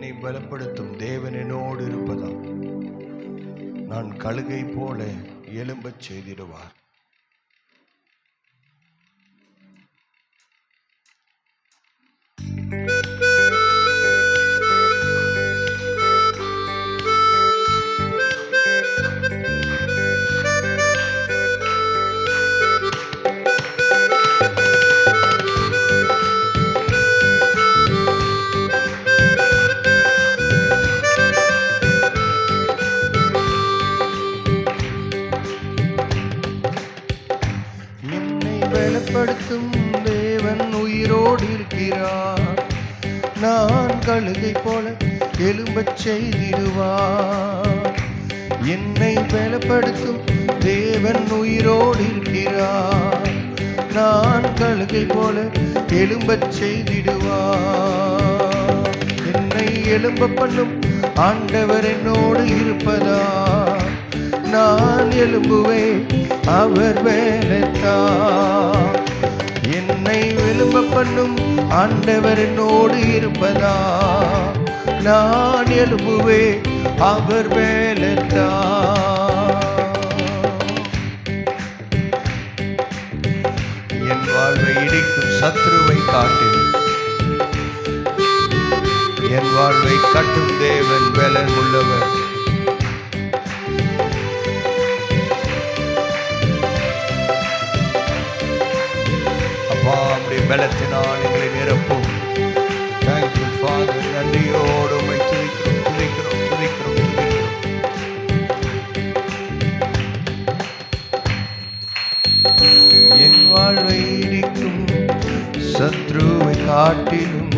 என்னை பலப்படுத்தும் தேவன் என்னோடு இருப்பதால் நான் கழுகை போல எழும்பச் செய்திடுவார். பலப்படுத்தும் தேவன் உயிரோடு இருக்கிறார். நான் கழுகை போல எழும்பச் செய்திடுவார். என்னை பலப்படுத்தும் தேவன் உயிரோடு இருக்கிறார். நான் கழுகை போல எழும்பச் செய்திடுவார். என்னை எழும்ப பண்ணும் ஆண்டவர் என்னோடு இருப்பதால் நான் எழும்புவேன், அவர் வேலைத்தான். என்னை எழும்ப பண்ணும் ஆண்டவர் என்னோடு இருப்பதா நான் எழும்புவேன், அவர் வேலைத்தான். என் வாழ்வை இடிக்கும் சத்ருவை காட்டில் என் வாழ்வை கட்டும் தேவன் பலன் உள்ளவர். பலத்தினால் எங்களை நிரப்பும். Thank you father. நன்றியோடு உம்மை துதிக்கிறோம் துதிக்கிறோம் துதிக்கிறோம் துதிக்கிறோம். என் வாழ்வை இடிக்கும் சத்ருவை காட்டிலும்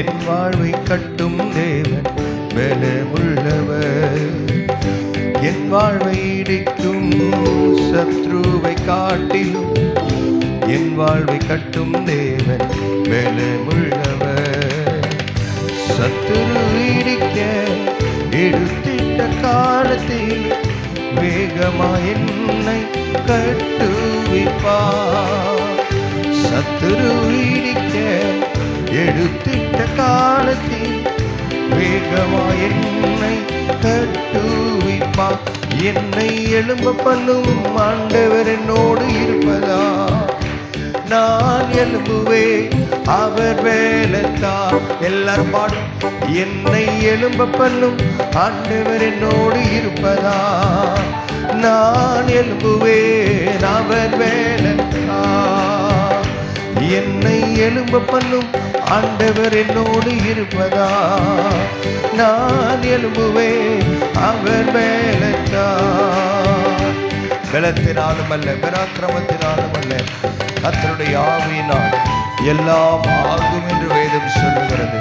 என் வாழ்வை கட்டும் தேவன் பலமுள்ளவர். என் வாழ்வை இடிக்கும் சத்ருவை காட்டிலும் என் வாழ்வை கட்டும் தேவன் பலமுள்ளவர். சத்துரு இடிக்க எடுத்திட்ட காலத்தில் வேகமாய் என்னை கட்டுவிப்பார். சத்துரு இடிக்க எடுத்திட்ட காலத்தில் வேகமாய் என்னை கட்டுவிப்பார். என்னை எழும்ப பண்ணும் ஆண்டவர் என்னோடு இருப்பதா நான் எழும்புவேன், அவர் வேலைத்தான். எல்லாரும் பாடும். என்னை எழும்ப பண்ணும் ஆண்டவர் என்னோடு இருப்பதா நான் எழும்புவேன், அவர் வேலைத்தான். என்னை எழும்ப பண்ணும் ஆண்டவர் என்னோடு இருப்பதா நான் எழும்புவேன், அவர் வேலைத்தான். பலத்தினாலும் அல்ல, பராக்கிரமத்தினாலும் அல்ல, கர்த்தருடைய ஆவியினால் எல்லாம் ஆகும் என்று வேதம் சொல்லுகிறது.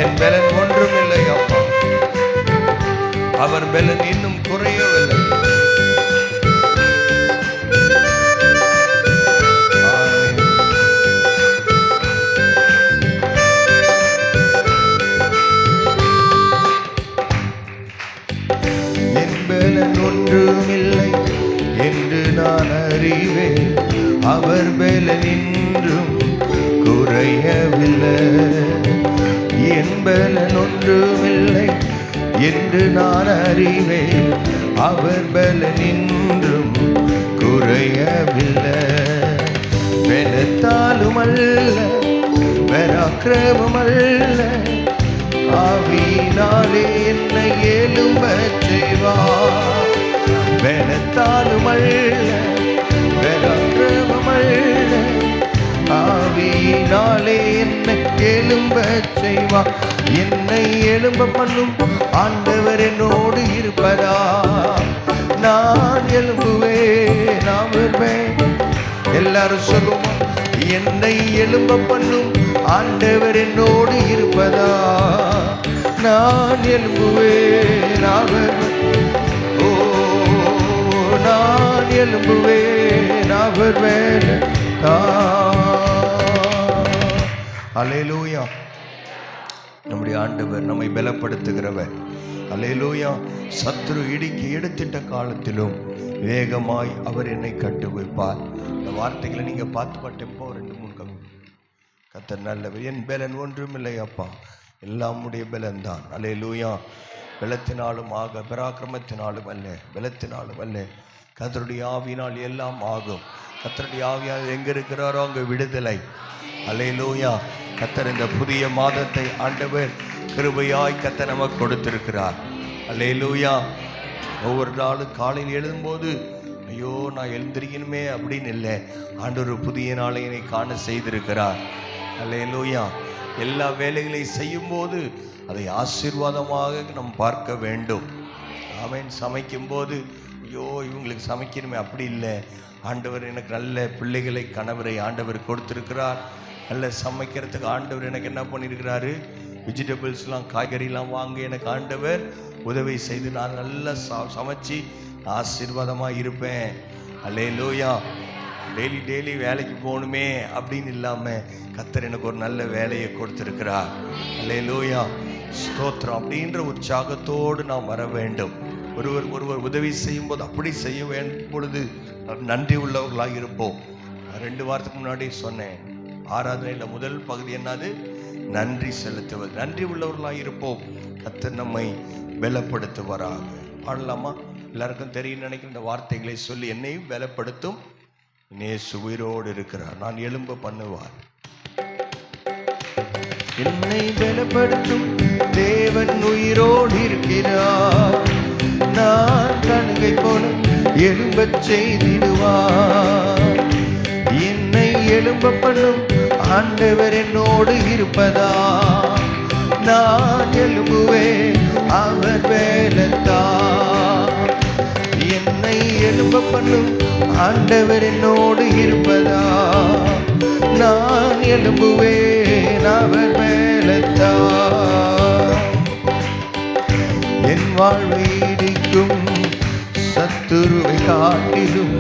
என் பலன் ஒன்றும் இல்லை அப்பா, அவர் பலன் இன்னும் குறையவில்லை. என் பலன் ஒன்றுமில்லை என்று நான் அறிவேன், அவர் பலன் இன்றும் குறையவில்லை. என் பலன் ஒன்றுமில்லை என்று நான் அறிவேன், அவர் பலன் இன்றும் குறையவில்லை. பலத்தாலும் அல்ல, பராக்கிரமம் அல்ல, ஆவியினாலே என்னை எழும்பச் செய்வார். பலத்தாலும் அல்ல, பராக்கிரமம் அல்ல, ஆவியினாலே என்னை எழும்பச் செய்வார். என்னை எழும்ப பண்ணும் ஆண்டவர் என்னோடு இருப்பதா நான் எழும்புவேன், அவர் வேலைத்தான். எல்லாரும் சொல்லுவோம். என்னை எழும்ப பண்ணும் ஆண்டவர் என்னோடு இருப்பதா நான் எழும்புவேன், அவர் நான் எழும்புவேன், அவர் வேலைத்தான். அல்லேலூயா. நம்முடைய ஆண்டவர் நம்மை பலப்படுத்துகிறவர். அல்லேலூயா. சத்துரு இடிக்க எடுத்திட்ட காலத்திலும் வேகமாய் அவர் என்னை கட்டுவிப்பார். இந்த வார்த்தைகளை நீங்கள் பார்த்து பட்டப்போ 2-3 கர்த்தர் நல்லவர். என் பலன் ஒன்றுமில்லை அப்பா, எல்லாம் உம்முடைய பலன்தான். அல்லேலூயா. பலத்தினாலும் ஆக, பராக்கிரமத்தினாலும் அல்ல, பலத்தினாலும் அல்ல, கர்த்தருடைய ஆவியினால் எல்லாம் ஆகும். கர்த்தருடைய ஆவியால் எங்க இருக்கிறாரோ அங்க விடுதலை. அல்லேலூயா. கர்த்தர் இந்த புதிய மாதத்தை ஆண்டவர் கிருபையாய் கர்த்தர் நமக்கு கொடுத்திருக்கிறார். அல்லேலூயா. ஒவ்வொரு நாளும் காலையில் எழுதும்போது ஐயோ நான் எழுந்திருக்கணுமே அப்படின்னு இல்லை, ஆண்டவர் புதிய நாளை என்னை காண செய்திருக்கிறார். அல்லேலூயா. எல்லா வேலைகளையும் செய்யும்போது அதை ஆசீர்வாதமாக நாம் பார்க்க வேண்டும். ஆமென். சமைக்கும்போது ஐயோ இவங்களுக்கு சமைக்கணுமே அப்படி இல்லை, ஆண்டவர் எனக்கு நல்ல பிள்ளைகளை கணவரை ஆண்டவர் கொடுத்திருக்கிறார். நல்ல சமைக்கிறதுக்கு ஆண்டவர் எனக்கு என்ன பண்ணியிருக்கிறாரு, வெஜிடபிள்ஸ்லாம் காய்கறிலாம் வாங்க எனக்கு ஆண்டவர் உதவி செய்து நான் நல்லா சமைச்சு ஆசீர்வாதமாக இருப்பேன். அல்லேலூயா. டெய்லி வேலைக்கு போகணுமே அப்படின்னு இல்லாமல் கர்த்தர் எனக்கு ஒரு நல்ல வேலையை கொடுத்திருக்கிறார். அல்லேலூயா. ஸ்தோத்திரம். அப்படின்ற உற்சாகத்தோடு நாம் வர வேண்டும். ஒருவர் உதவி செய்யும் போது அப்படி செய்ய வேண்டும் பொழுது நன்றி உள்ளவர்களாக இருப்போம். 2 வாரத்துக்கு முன்னாடி சொன்னேன், ஆராதனையில் முதல் பகுதி என்னது, நன்றி செலுத்துவது. நன்றி உள்ளவர்களாக இருப்போம். கர்த்தர் நம்மை பலப்படுத்துவாராக. பாடலாமா? எல்லாருக்கும் தெரியும் நினைக்கிற இந்த வார்த்தைகளை சொல்லி, என்னையும் பலப்படுத்தும் இயேசு உயிரோடு இருக்கிறார், நான் எழும்ப பண்ணுவார். என்னை பலப்படுத்தும் தேவன் உயிரோடு இருக்கிறார், நான் கழுகை போல எழும்பச் செய்திடுவார். என்னை எழும்ப பண்ணும் ஆண்டவர் என்னோடு இருப்பதா, நான் எழும்புவேன் அவர் வேலத்தார். என்னை எழும்ப பண்ணும் ஆண்டவர் என்னோடு இருப்பதா, நான் எழும்புவேன் அவர் வேலத்தார். என் வாழ்வை இடிக்கும் சத்துருவை காட்டிலும்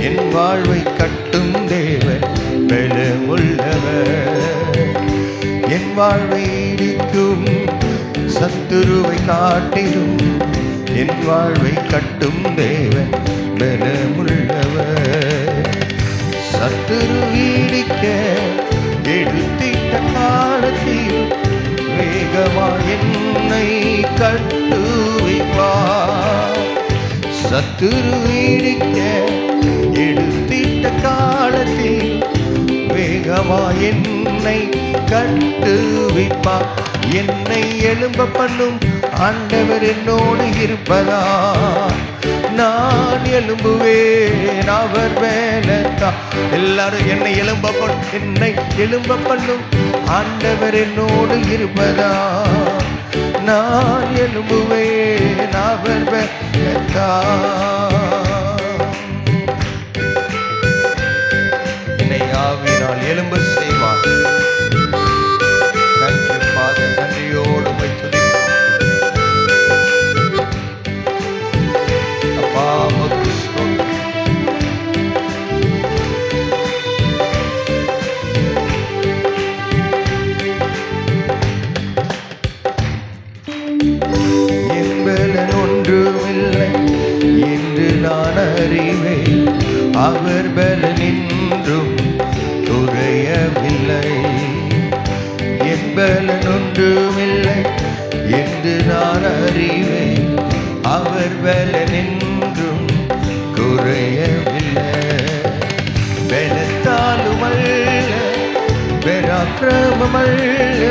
என் வாழ்வை கட்டும் தேவன் பலமுள்ளவர். என் வாழ்வை இடிக்கும் சத்துருவை காட்டிலும் என் வாழ்வை கட்டும் தேவன் பலமுள்ளவர். சத்துரு இடிக்க எடுத்திட்ட காலத்தில் வேகமா என்னை கட்டுவிப்பார். சத்துரு இடிக்க எடுத்திட்ட காலத்தில் வேகமா என்னை கட்டுவிப்பார். என்னை எழும்ப பண்ணும் ஆண்டவர் என்னோடு இருப்பதா, நான் எழும்புவேன் அவர் வேலத்தார். எல்லாரும் என்னை எழும்ப பண்ணும் ஆண்டவர் என்னோடு இருப்பதா, நான் எழும்புவேன் அவர் வேலத்தார். என்னை ஆவியினால் எழும்ப செய்வார். நன்றியோடு அப்பா என்பலன் ஒன்றுமில்லை என்று நான் அறிவேன், அவர் பலனின்றும் குறையவில்லை. என்பலன் ஒன்றுமில்லை என்று நான் அறிவேன், அவர் பலனின்றும் குறையவில்லை. பலத்தாலுமல்ல பராக்கிரமமல்ல,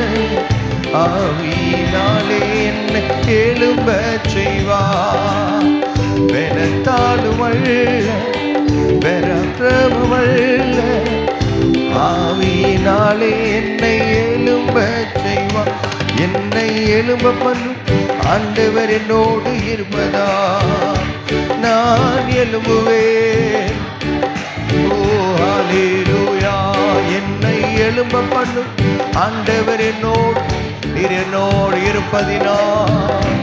ஆவியினாலே என்னை எழும்பச் செய்வார். பலத்தாலுமல்ல பராக்கிரமமல்ல, ஆவியினாலே என்னை எழும்பச் செய்வார். என்னை எழும்ப பண்ணும் ஆண்டவர் என்னோடு இருப்பதா, நான் எழும்புவேன். ஓ ஹல்லேலூயா. என்னை எழும்ப பண்ணும் ஆண்டவர் என்னோடு இருப்பதினால்.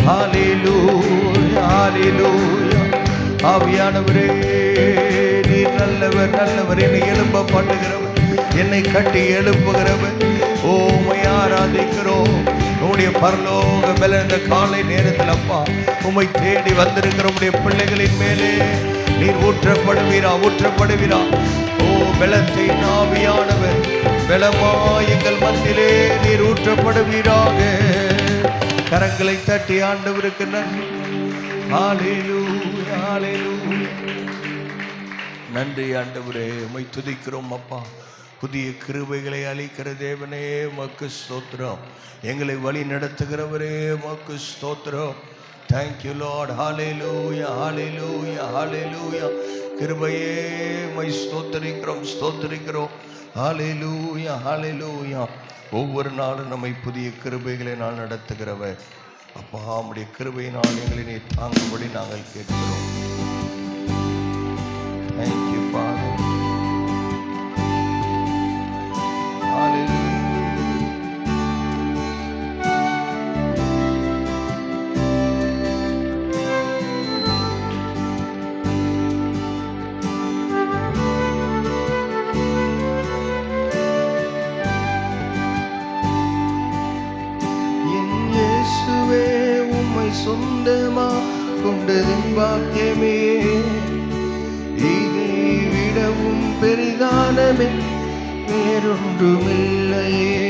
ஹல்லேலூயா ஹல்லேலூயா. ஆவியானவரே நீர் நல்லவர், என்னை எழும்ப பண்ணுகிறவர், என்னை கட்டி எழுப்புகிறவர். உம்மை ஆராதிக்கிறோம். உம்முடைய பரலோக பலன் இந்த காலை நேரத்தில் அப்பா உம்மை தேடி வந்திருக்கிற உம்முடைய பிள்ளைகளின் மேலே நீர் ஊற்றப்படுவீரா. ஓ பலத்தின் ஆவியானவர் பலமாய் எங்கள் மத்தியிலே நீர் ஊற்றப்படுவீராக. கரங்களை தட்டி ஆண்டவருக்கு நன்றி. ஹல்லேலூயா, ஹல்லேலூயா. நன்றி ஆண்டவரே, உம்மை துதிக்கிறோம் அப்பா. புதிய கிருபைகளை அளிக்கிற தேவனே உமக்கு ஸ்தோத்திரம். எங்களை வழி நடத்துகிறவரே உமக்கு ஸ்தோத்திரம். Thank you Lord. Hallelujah, hallelujah, hallelujah. கிருபையே உம்மை ஸ்தோத்திரிக்கிறோம், ஸ்தோத்திரிக்கிறோம். ஹல்லேலூயா, ஹல்லேலூயா. ஒவ்வொரு நாளும் நம்மை புதிய கிருபைகளை நான் நடத்துகிறவர் அப்பா. உம்முடைய கிருபையினால் எங்களை நீ தாங்கும்படி நாங்கள் கேட்கிறோம். Thank you father. சொந்தமா கொண்டதின் பாக்கியமே, இதை விடவும் பெரிதானமே வேறொன்றுமில்லையே.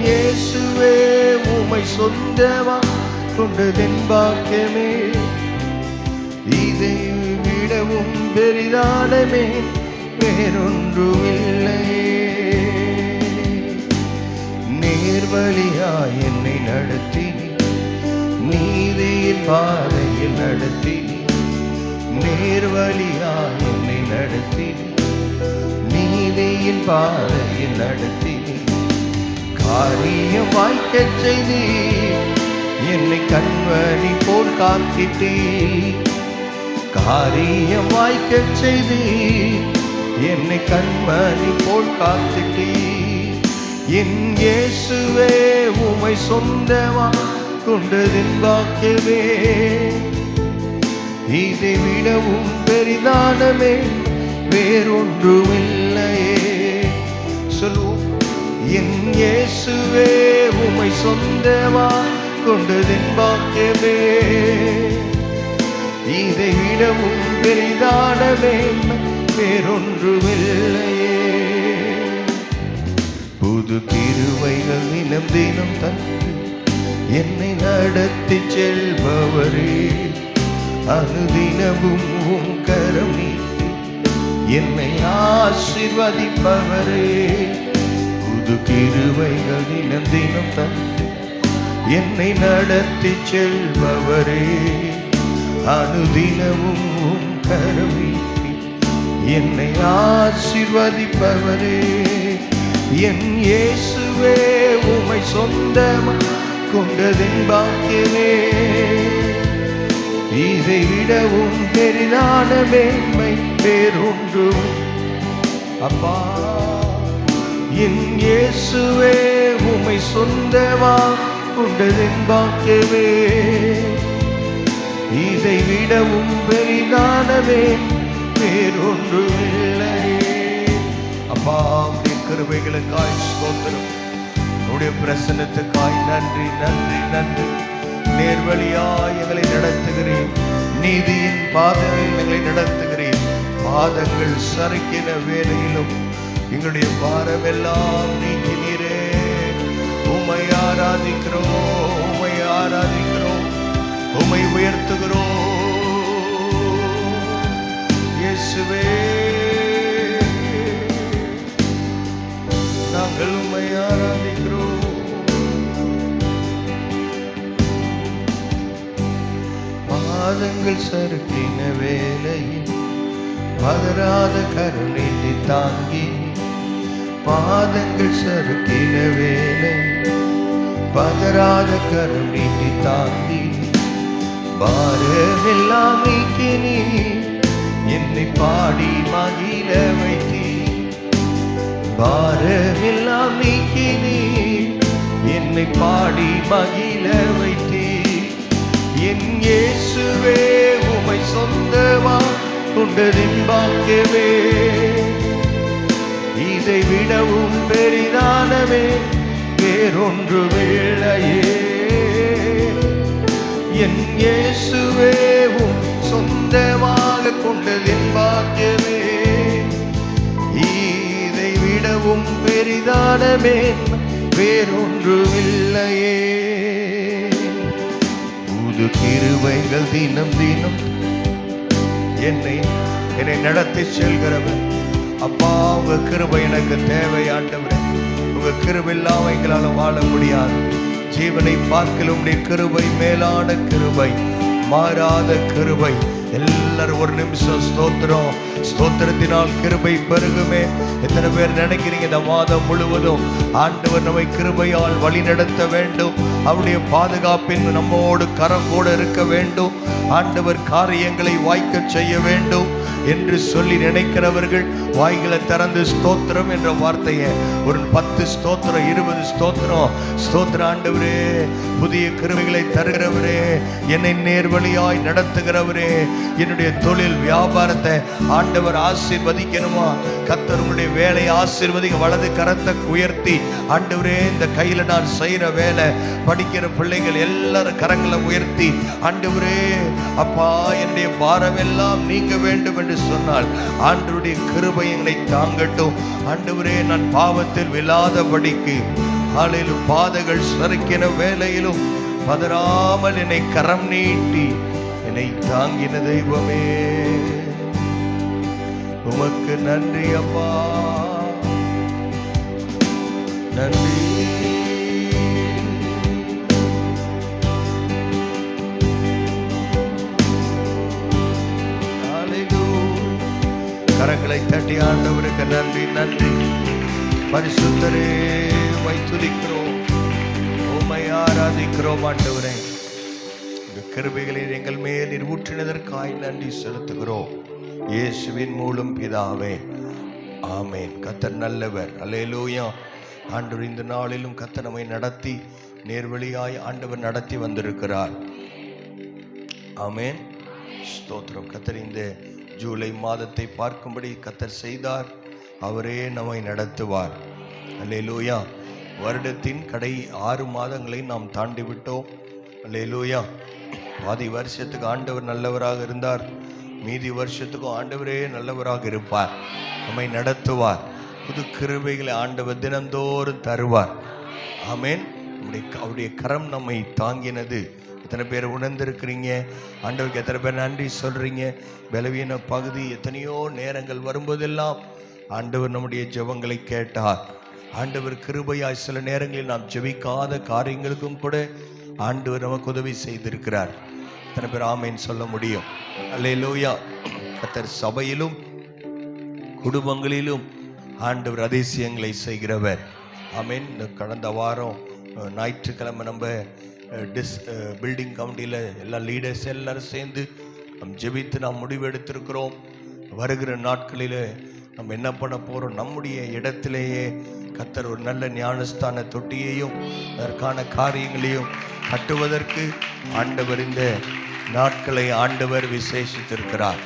இயேசுவே உம்மை சொந்தமா கொண்டதின் பாக்கியமே, இதை விடவும் பெரிதானமே வேறொன்றுமில்லையே. நேர்வழியாய் என்னை நடத்தி நீதியின் பாதையில் நடத்தி, நேர்வழியாய் என்னை நடத்தி நீதியின் பாதையில் நடத்தி, காரியம் வாய்க்கச் செய்தி என்னை கண்மணி போல் காத்திட்டே. காரியம் வாய்க்கச் செய்தி என்னை கண்மணி போல் காத்திட்டே. என் இயேசுவே உம்மை சொந்தமா கொண்டதின் பாக்கியமே, இதை விடவும் பெரிதானமே வேறொன்றுமில்லையே. சொல்லுவோம். என் இயேசுவே உம்மை சொந்தமா கொண்டதின் பாக்கியமே, இதை விடவும் பெரிதானமே வேறொன்றுமில்லையே. புது கிருபைகள் தினம் தினம் தந்து என்னை நடத்தி செல்பவரே, அனுதினமும் உம் கரம் நீட்டி என்னை ஆசீர்வதிப்பவரே. புது கிருபைகள் தினம் தினம் தந்து என்னை நடத்தி செல்பவரே, அனுதினமும் உம் கரம் நீட்டி என்னை ஆசீர்வதிப்பவரே. என் இயேசுவே உம்மை சொந்தமா கொண்டதின் பாக்கியமே, இதை விடவும் பெரிதான மேன்மை வேறொன்றும் அப்பா. என் இயேசுவே உம்மை சொந்தமா கொண்டதின் பாக்கியமே, இதை விடவும் பெரிதான வேறொன்றும் இல்லையே. அப்பா, கிருபைகளுக்காய் ஸ்தோத்திரம். உடைய பிரசன்னத்துக்காய் நன்றி, நன்றி, நன்றி. நேர்வழியாய் எங்களை நடத்துகிறேன், நீதியின் பாதையில் எங்களை நடத்துகிறேன். பாதங்கள் சறுக்கின வேளையிலும் எங்களுடைய பாரம் எல்லாம் நீக்கினீரே. உம்மை ஆராதிக்கிறோம், உம்மை ஆராதிக்கிறோம், உம்மை உயர்த்துகிறோம் இயேசுவே. நாங்கள் உம்மை ஆராதிக்கிறோம். பாதங்கள் சறுக்கின வேளையில் பதறாத கருணை தாங்கி, பாதங்கள் சறுக்கின வேளையில் பதறாத கருணை தாங்கி, பாரமெல்லாம் நீக்கினீ என்னை பாடி மகிழ வைத்தீ. பாரமெல்லாம் நீக்கினீ என்னை பாடி மகிழ வைத்தீ. என் இயேசுவே உம்மை சொந்தமா கொண்டதின் பாக்கியமே, இதை விடவும் பெரிதானவே வேறொன்றுமில்லையே. என் இயேசுவே உம் சொந்தமாக கொண்டதின் பாக்கியமே, விடவும் பெரிதான மேன்மை வேறொன்றுமில்லையே. புது கிருபைகள் தினம் தினம் என்னை நடத்தி செல்கிறவர். அப்பா, உங்க கிருபை எனக்கு தேவை ஆண்டவரே. உங்க கிருபை இல்லாம எங்களால் வாழ முடியாது. ஜீவனை பார்க்கலும் உடைய கிருபை மேலான கிருபை, மாறாத கிருபை. எல்லாரும் ஒரு நிமிஷம் ஸ்தோத்திரம். ஸ்தோத்திரத்தினால் கிருபை பெருகுமே. எத்தனை பேர் நினைக்கிறீங்க இந்த மாதம் முழுவதும் ஆண்டவர் நம்மை கிருபையால் வழி நடத்த வேண்டும், அவருடைய பாதுகாப்பின் நம்மோடு கரம் கூட இருக்க வேண்டும், ஆண்டவர் காரியங்களை வாய்க்க செய்ய வேண்டும் என்று சொல்லி நினைக்கிறவர்கள் வாய்களை திறந்து ஸ்தோத்திரம் என்ற வார்த்தையை ஒரு 10 ஸ்தோத்திரம் 20 ஸ்தோத்திரம். ஸ்தோத்திரம் ஆண்டவரே, புதிய கிருபைகளை தருகிறவரே, என்னை நேர்வழியாய் நடத்துகிறவரே, என்னுடைய தொழில் வியாபாரத்தை ஆண்டவர் ஆசீர்வதிக்கணுமா? கர்த்தர் உங்களுடைய வேலையை ஆசீர்வதிக்க வலது கரத்தை உயர்த்தி, ஆண்டவரே இந்த கையில நான் செய்யற வேலை, படிக்கிற பிள்ளைகள் எல்லாரும் கரங்களை உயர்த்தி, ஆண்டவரே அப்பா என்னுடைய பாரம் எல்லாம் நீங்க வேண்டும் என்று சொன்னால் ஆண்டவருடைய கிருபை என்னை தாங்கட்டும். ஆண்டவரே, நான் பாவத்தில் விழாதபடிக்கு ஆளிலும் பாதைகள் சறுக்கின வேலையிலும் பதறாமல் என்னை கரம் நீட்டி என்னை தாங்கின தெய்வமே, உமக்கு நன்றி அப்பா, நன்றி. கரங்களை தட்டி ஆண்டவருக்கு நன்றி நன்றி. பரிசுத்தரே உம்மை துதிக்கிறோம், உம்மை ஆராதிக்கிறோம் ஆண்டவரே. கிருபைகளை எங்கள் மேல் நீர் ஊற்றினதற்காய் நன்றி செலுத்துகிறோம். இயேசுவின் மூலம் பிதாவே, ஆமேன். கர்த்தர் நல்லவர். அல்லேலூயா. ஆண்டவர் இந்த நாளிலும் கர்த்தர் நம்மை நடத்தி நேர்வழியாய் ஆண்டவர் நடத்தி வந்திருக்கிறார். ஆமேன். ஸ்தோத்திரம். கர்த்தர் இந்த ஜூலை மாதத்தை பார்க்கும்படி கர்த்தர் செய்தார். அவரே நம்மை நடத்துவார். அல்லேலூயா. வருடத்தின் கடை 6 மாதங்களை நாம் தாண்டி விட்டோம். அல்லேலூயா. பாதி வருஷத்துக்கு ஆண்டவர் நல்லவராக இருந்தார், மீதி வருஷத்துக்கும் ஆண்டவரே நல்லவராக இருப்பார், நம்மை நடத்துவார். புது கிருபைகளை ஆண்டவர் தினந்தோறும் தருவார். ஆமேன். அவருடைய கரம் நம்மை தாங்கினது. எத்தனை பேர் உணர்ந்திருக்கிறீங்க? ஆண்டவருக்கு எத்தனை பேர் நன்றி சொல்றீங்க? பலவீன பகுதி எத்தனையோ நேரங்கள் வரும்போதெல்லாம் ஆண்டவர் நம்முடைய ஜெபங்களை கேட்டார். ஆண்டவர் கிருபையாய் சில நேரங்களில் நாம் ஜெபிக்காத காரியங்களுக்கும் கூட ஆண்டவர் நமக்கு உதவி செய்திருக்கிறார். எத்தனை பேர் ஆமேன் சொல்ல முடியும்? அல்லேலூயா. கர்த்தர் சபையிலும் குடும்பங்களிலும் ஆண்டவர் அதிசயங்களை செய்கிறவர். ஆமேன். கடந்த வாரம் ஞாயிற்றுக்கிழமை நம்ம பில்டிங் கமிட்டியில் எல்லா லீடர்ஸ் எல்லாரும் சேர்ந்து நம்ம ஜெபித்து நாம் முடிவெடுத்திருக்கிறோம். வருகிற நாட்களில் நம்ம என்ன பண்ண போகிறோம்? நம்முடைய இடத்திலேயே கர்த்தர் ஒரு நல்ல ஞானஸ்தான தொட்டியையும் அதற்கான காரியங்களையும் கட்டுவதற்கு ஆண்டவர் இந்த நாட்களை ஆண்டவர் விசேஷித்திருக்கிறார்.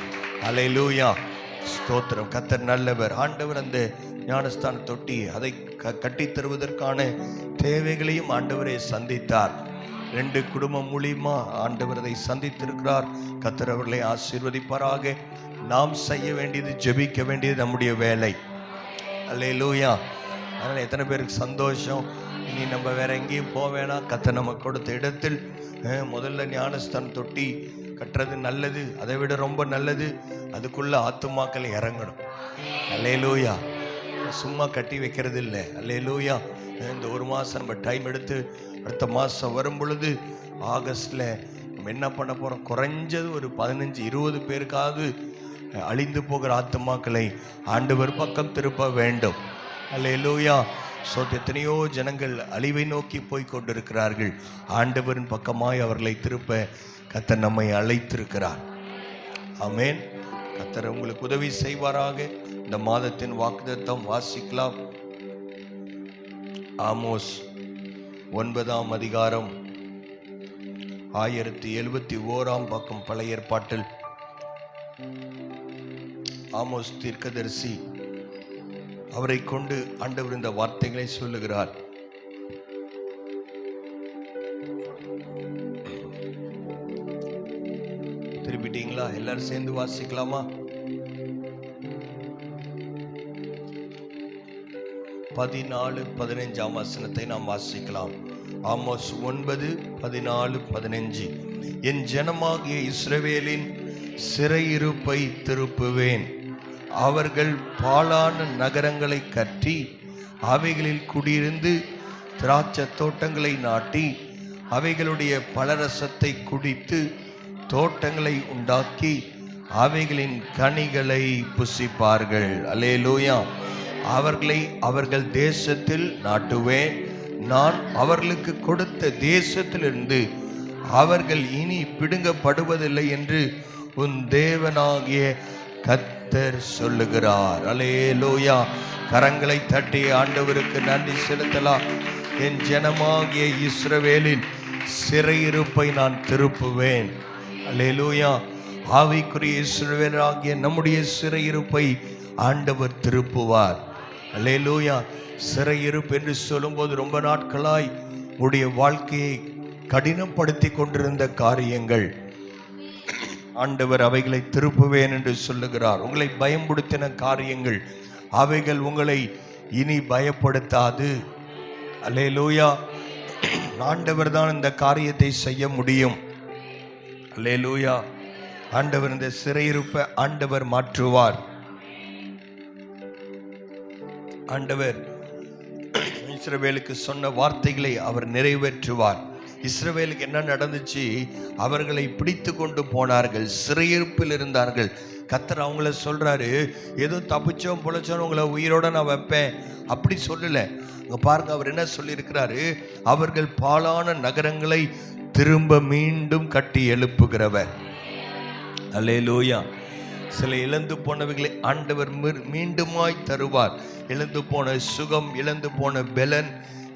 அல்லேலூயா. ஸ்தோத்திரம். கர்த்தர் நல்லவர். ஆண்டவர் அந்த ஞானஸ்தான தொட்டி அதை கட்டித் தருவதற்கான தேவைகளையும் ஆண்டவரை சந்தித்தார். 2 குடும்பம் மூலியமா ஆண்டவர் அதை சந்தித்திருக்கிறார். கர்த்தர் அவர்களை ஆசீர்வதிப்பாராக. நாம் செய்ய வேண்டியது, ஜெபிக்க வேண்டியது நம்முடைய வேலை. அல்லேலூயா. அதனால் எத்தனை பேருக்கு சந்தோஷம்? இனி நம்ம வேற எங்கேயும் போக வேணாம். கர்த்தர் நம்ம கொடுத்த இடத்தில் முதல்ல ஞானஸ்தான தொட்டி கட்டுறது நல்லது. அதை விட ரொம்ப நல்லது அதுக்குள்ள ஆத்துமாக்கள் இறங்கணும். அல்லேலூயா. சும்மா கட்டி வைக்கிறது இல்லை. அல்லேலூயா. இந்த 1 மாதம் நம்ம டைம் எடுத்து அடுத்த மாதம் வரும் பொழுது ஆகஸ்டில் நம்ம என்ன பண்ண போகிறோம்? குறைஞ்சது ஒரு 15-20 பேருக்காவது அழிந்து போகிற ஆத்துமாக்களை ஆண்டவர் பக்கம் திருப்ப வேண்டும். அல்லேலூயா. எத்தனையோ ஜனங்கள் அழிவை நோக்கி போய் கொண்டிருக்கிறார்கள். ஆண்டவரின் பக்கமாய் அவர்களை திருப்ப கர்த்தர் நம்மை அழைத்திருக்கிறார். ஆமேன். கர்த்தர் உங்களுக்கு உதவி செய்வாராக. இந்த மாதத்தின் வாக்குத்தத்தம் வாசிக்கலாம். ஆமோஸ் 9ஆம் அதிகாரம் 1071 பக்கம் பழைய ஏற்பாட்டில் ஆமோஸ் தீர்க்கதரிசி அவரை கொண்டு ஆண்டவர் இந்த வார்த்தைகளை சொல்லுகிறார். திருப்பிட்டீங்களா? எல்லாரும் சேர்ந்து வாசிக்கலாமா? 14, 15 வசனத்தை நாம் வாசிக்கலாம். ஆமோஸ் 9, 14, 15. என் ஜனமாகிய இஸ்ரவேலின் சிறையிருப்பை திருப்புவேன். அவர்கள் பாழான நகரங்களை கட்டி அவைகளில் குடியிருந்து திராட்சை தோட்டங்களை நாட்டி அவைகளுடைய பலரசத்தை குடித்து தோட்டங்களை உண்டாக்கி அவைகளின் கனிகளை புசிப்பார்கள். அல்லேலூயா. அவர்களை அவர்கள் தேசத்தில் நாட்டுவேன். நான் அவர்களுக்கு கொடுத்த தேசத்திலிருந்து அவர்கள் இனி பிடுங்கப்படுவதில்லை என்று உன் தேவனாகிய கர்த்தர் சொல்லுகிறார். அல்லேலூயா. கரங்களை தட்டி ஆண்டவருக்கு நன்றி செலுத்தலாம். என் ஜனமாகிய இஸ்ரவேலின் சிறையிருப்பை நான் திருப்புவேன். அல்லேலூயா. ஆவிக்குரிய இஸ்ரவேலாகிய நம்முடைய சிறையிருப்பை ஆண்டவர் திருப்புவார். அல்லேலூயா. சிறையிருப்பு என்று சொல்லும்போது ரொம்ப நாட்களாய் உடைய வாழ்க்கையை கடினப்படுத்தி கொண்டிருந்த காரியங்கள் ஆண்டவர் அவைகளை திருப்புவேன் என்று சொல்லுகிறார். உங்களை பயம்படுத்தின காரியங்கள் அவைகள் உங்களை இனி பயப்படுத்தாது. அல்லேலூயா. ஆண்டவர் தான் இந்த காரியத்தை செய்ய முடியும். அல்லேலூயா. ஆண்டவர் இந்த சிறையிருப்பை ஆண்டவர் மாற்றுவார். ஆண்டவர் இஸ்ரவேலுக்கு சொன்ன வார்த்தைகளை அவர் நிறைவேற்றுவார். இஸ்ரவேலுக்கு என்ன நடந்துச்சு? அவர்களை பிடித்து கொண்டு போனார்கள், சிறையிருப்பில் இருந்தார்கள். கர்த்தர் அவங்கள சொல்றாரு, ஏதோ தப்பிச்சோம் பொழைச்சோம் உங்களை உயிரோட நான் வைப்பேன் அப்படி சொல்லல. அங்க பாருங்க, அவர் என்ன சொல்லியிருக்கிறாரு? அவர்கள் பாழான நகரங்களை திரும்ப மீண்டும் கட்டி எழுப்புகிறவர். அல்லேலூயா. சில இழந்து போனவைகளை ஆண்டவர் மீண்டுமாய் தருவார். இழந்து போன சுகம், இழந்து போன பலன்,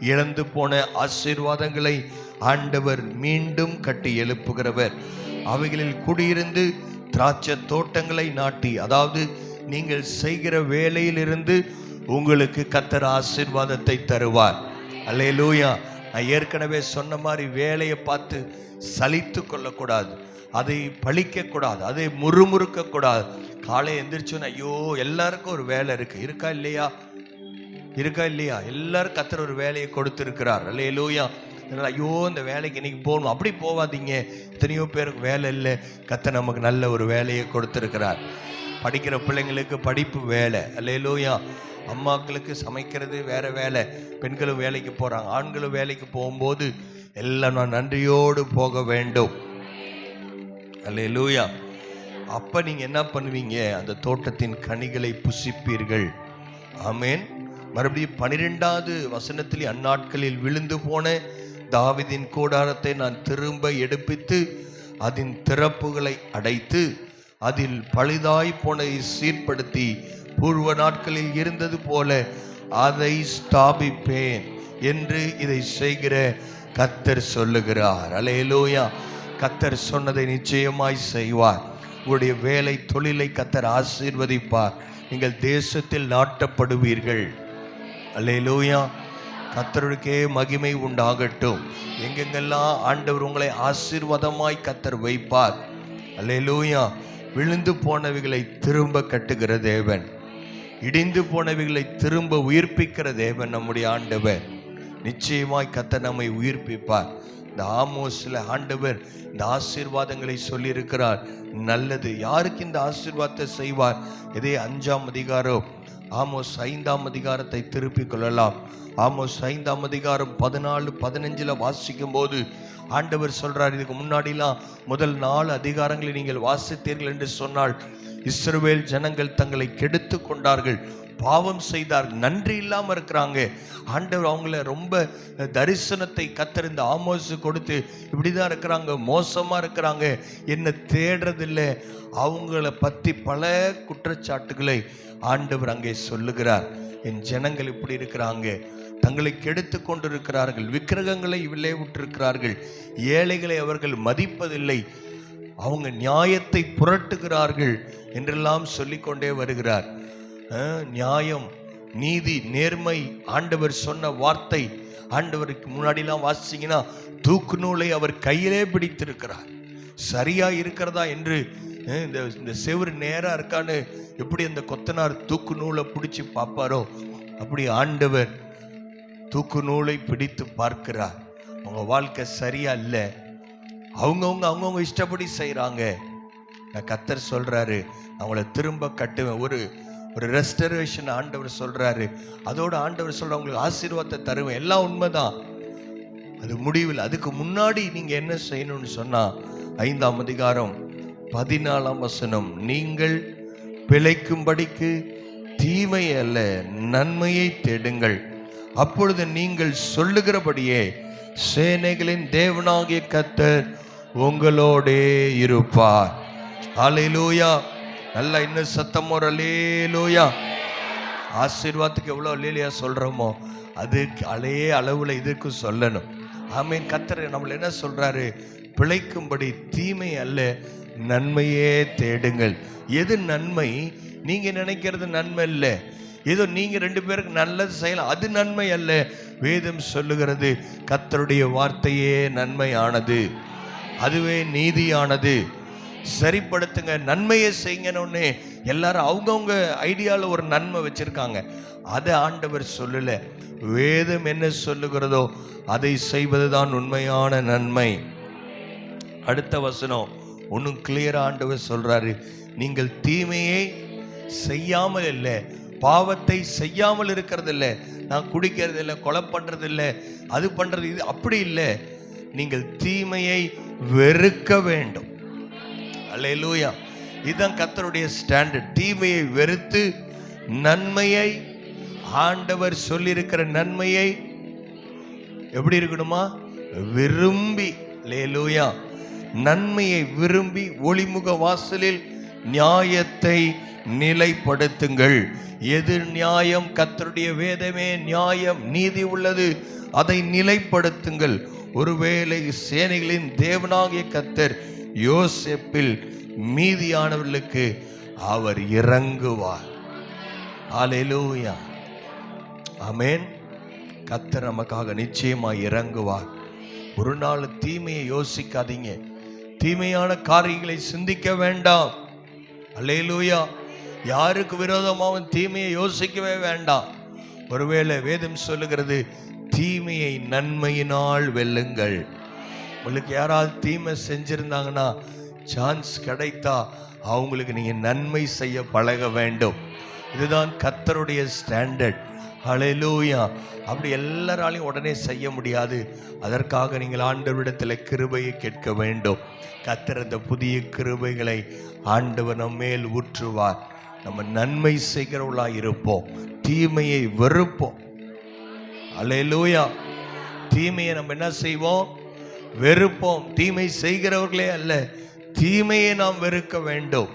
இழந்து போன ஆசீர்வாதங்களை ஆண்டவர் மீண்டும் கட்டி எழுப்புகிறவர். அவைகளில் குடியிருந்து திராட்சை தோட்டங்களை நாட்டி, அதாவது நீங்கள் செய்கிற வேலையிலிருந்து உங்களுக்கு கர்த்தர் ஆசீர்வாதத்தை தருவார். அல்லேலூயா. நான் ஏற்கனவே சொன்ன மாதிரி வேலையை பார்த்து சலித்து கொள்ளக்கூடாது, அதை பழிக்கக்கூடாது, அதை முறுமுறுக்கக்கூடாது. காலை எந்திரிச்சோன்னு ஐயோ எல்லாருக்கும் ஒரு வேலை இருக்கா இல்லையா? எல்லாரும் கர்த்தர் ஒரு வேலையை கொடுத்திருக்கிறார். அல்லேலூயா. ஐயோ இந்த வேலைக்கு இன்னைக்கு போகணும் அப்படி போவாதீங்க. எத்தனையோ பேருக்கு வேலை இல்லை, கர்த்தர் நமக்கு நல்ல ஒரு வேலையை கொடுத்திருக்கிறார். படிக்கிற பிள்ளைங்களுக்கு படிப்பு வேலை. அல்லேலூயா. அம்மாக்களுக்கு சமைக்கிறது வேற வேலை. பெண்களும் வேலைக்கு போறாங்க, ஆண்களும் வேலைக்கு போகும்போது எல்லாம் நான் நன்றியோடு போக வேண்டும். அல்லேலூயா. அப்ப நீங்க என்ன பண்ணுவீங்க? அந்த தோட்டத்தின் கனிகளை புசிப்பீர்கள். ஆமேன். மறுபடியும் 12வது வசனத்தில், அந்நாட்களில் விழுந்து போன தாவீதின் கூடாரத்தை நான் திரும்ப எடுப்பித்து அதன் திறப்புகளை அடைத்து அதில் பழுதாய் போனதை சீர்படுத்தி பூர்வ நாட்களில் இருந்தது போல அதை ஸ்தாபிப்பேன் என்று இதை செய்கிற கர்த்தர் சொல்லுகிறார். அல்லேலூயா. கர்த்தர் சொன்னதை நிச்சயமாய் செய்வார். உங்களுடைய வேலை தொழிலை கர்த்தர் ஆசீர்வதிப்பார். நீங்கள் தேசத்தில் நாட்டப்படுவீர்கள். அல்லேலூயா. கர்த்தருக்கே மகிமை உண்டாகட்டும். எங்கெங்கெல்லாம் ஆண்டவர் உங்களை ஆசீர்வாதமாய் கர்த்தர் வைப்பார். அல்லேலூயா. விழுந்து போனவைகளை திரும்ப கட்டுகிற தேவன், இடிந்து போனவைகளை திரும்ப உயிர்ப்பிக்கிற தேவன் நம்முடைய ஆண்டவர். நிச்சயமாய் கர்த்தர் நம்மை உயிர்ப்பிப்பார். இந்த ஆமோஸ்ல ஆண்டவர் இந்த ஆசீர்வாதங்களை சொல்லியிருக்கிறார். நல்லது. யாருக்கு இந்த ஆசீர்வாதத்தை செய்வார்? இதே 5ஆம் அதிகாரம், ஆமோஸ் 5ஆம் அதிகாரத்தை திருப்பிக் கொள்ளலாம். ஆமோஸ் 5ஆம் அதிகாரம் 14, 15 வாசிக்கும் போது ஆண்டவர் சொல்றார், இதுக்கு முன்னாடிலாம் முதல் 4 அதிகாரங்களை நீங்கள் வாசித்தீர்கள் என்று சொன்னால் இஸ்ரவேல் ஜனங்கள் தங்களை கெடுத்து கொண்டார்கள், பாவம் செய்தார்கள், நன்றி இல்லாம இருக்கிறாங்க. ஆண்டவர் அவங்கள ரொம்ப தரிசனத்தை கர்த்தர் இந்த ஆமோஸ் கொடுத்து இப்படிதான் இருக்கிறாங்க, மோசமா இருக்கிறாங்க, என்ன தேடுறதில்லை, அவங்கள பத்தி பல குற்றச்சாட்டுகளை ஆண்டவர் அங்கே சொல்லுகிறார். என் ஜனங்கள் இப்படி இருக்கிறாங்க, தங்களை கெடுத்து கொண்டிருக்கிறார்கள், விக்கிரகங்களை விலை விட்டிருக்கிறார்கள், ஏழைகளை அவர்கள் மதிப்பதில்லை, அவங்க நியாயத்தை புரட்டுகிறார்கள் என்றெல்லாம் சொல்லிக்கொண்டே வருகிறார். நியாயம், நீதி, நேர்மை, ஆண்டவர் சொன்ன வார்த்தை. ஆண்டவருக்கு முன்னாடிலாம் வாசிங்கன்னா தூக்கு நூலை அவர் கையிலே பிடித்திருக்கிறார். சரியா இருக்கிறதா என்று இந்த செவுரு நேரா இருக்கான்னு எப்படி அந்த கொத்தனார் தூக்கு நூலை பிடிச்சி பார்ப்பாரோ அப்படி ஆண்டவர் தூக்கு நூலை பிடித்து பார்க்கிறார். அவங்க வாழ்க்கை சரியா இல்லை, அவங்கவுங்க இஷ்டப்படி செய்யறாங்க. கர்த்தர் சொல்றாரு, அவங்கள திரும்ப கட்டுவேன். ஒரு ரெஸ்டரேஷன் ஆண்டவர் சொல்றாரு. அதோட ஆண்டவர் சொல்ற உங்களுக்கு ஆசீர்வாதத்தை தருவேன். எல்லாம் உண்மைதான், அது முடிவில். அதுக்கு முன்னாடி நீங்க என்ன செய்யணும்னு சொன்னா 5ஆம் அதிகாரம் 14ஆம் வசனம், நீங்கள் பிழைக்கும்படிக்கு தீமை அல்ல நன்மையை தேடுங்கள், அப்பொழுது நீங்கள் சொல்லுகிறபடியே சேனைகளின் தேவனாகிய கர்த்தர் உங்களோடே இருப்பார். அல்லேலூயா. நல்லா இன்னும் சத்தமோ அல்லேலூயா. ஆசீர்வாதத்துக்கு எவ்வளோ அல்லேலூயா சொல்றோமோ அது அதே அளவுல இதுக்கு சொல்லணும். ஆமென். கர்த்தர் நம்மள என்ன சொல்றாரு? பிழைக்கும்படி தீமை அல்ல நன்மையே தேடுங்கள். எது நன்மை? நீங்க நினைக்கிறது நன்மை இல்லை. ஏதோ நீங்க 2 பேருக்கு நல்லது செய்யலாம், அது நன்மை அல்ல. வேதம் சொல்லுகிறது கர்த்தருடைய வார்த்தையே நன்மையானது, அதுவே நீதியானது. சரிப்படுத்துங்க, நன்மையை செய்யணும்னு எல்லாரும் அவங்கவுங்க ஐடியால ஒரு நன்மை வச்சிருக்காங்க. அதை ஆண்டவர் சொல்லல. வேதம் என்ன சொல்லுகிறதோ அதை செய்வதுதான் உண்மையான நன்மை. அடுத்த வசனம் ஒன்னும் கிளியரா ஆண்டவர் சொல்றாரு, நீங்கள் தீமையை செய்யாமல் இல்லை, பாவத்தை செய்யாமல் இருக்கிறது இல்லை. நான் குடிக்கிறது இல்லை, கொலை பண்றது இல்லை, அது பண்றது இது அப்படி இல்லை. நீங்கள் தீமையை வெறுக்க வேண்டும். அல்லேலூயா. இதுதான் கர்த்தருடைய ஸ்டாண்டர்ட். தீமையை வெறுத்து நன்மையை, ஆண்டவர் சொல்லியிருக்கிற நன்மையை எப்படி இருக்கணுமா? விரும்பி. அல்லேலூயா. நன்மையை விரும்பி ஒளிமுக வாசலில் நியாயத்தை நிலைப்படுத்துங்கள். எது நியாயம்? கர்த்தருடைய வேதமே நியாயம், நீதி உள்ளது, அதை நிலைப்படுத்துங்கள். ஒருவேளை சேனைகளின் தேவனாகிய கர்த்தர் யோசேப்பில் மீதியானவர்களுக்கு அவர் இறங்குவார். அல்லேலூயா. ஆமென். கர்த்தர் நமக்காக நிச்சயமாய் இறங்குவார். ஒரு நாள் தீமையை யோசிக்காதீங்க, தீமையான காரியங்களை சிந்திக்க வேண்டாம். அல்லேலூயா. யாருக்கு விரோதமாகவும் தீமையை யோசிக்கவே வேண்டாம். ஒருவேளை வேதம் சொல்லுகிறது தீமையை நன்மையினால் வெல்லுங்கள். உங்களுக்கு யாராவது தீமை செஞ்சிருந்தாங்கன்னா சான்ஸ் கிடைத்தா அவங்களுக்கு நீங்க நன்மை செய்ய பழக வேண்டும். இதுதான் கர்த்தருடைய ஸ்டாண்டர்ட். ஹல்லேலூயா. அப்படி எல்லாராலையும் உடனே செய்ய முடியாது. அதற்காக நீங்கள் ஆண்டவரிடத்தில் கிருபையை கேட்க வேண்டும். கர்த்தர் அந்த புதிய கிருபைகளை ஆண்டவர் நம்ம மேல் ஊற்றுவார். நம்ம நன்மை செய்கிறவர்களாக இருப்போம், தீமையை வெறுப்போம். அல்லேலூயா. தீமையை நம்ம என்ன செய்வோம்? வெறுப்போம். தீமை செய்கிறவர்களே அல்ல, தீமையை நாம் வெறுக்க வேண்டும்.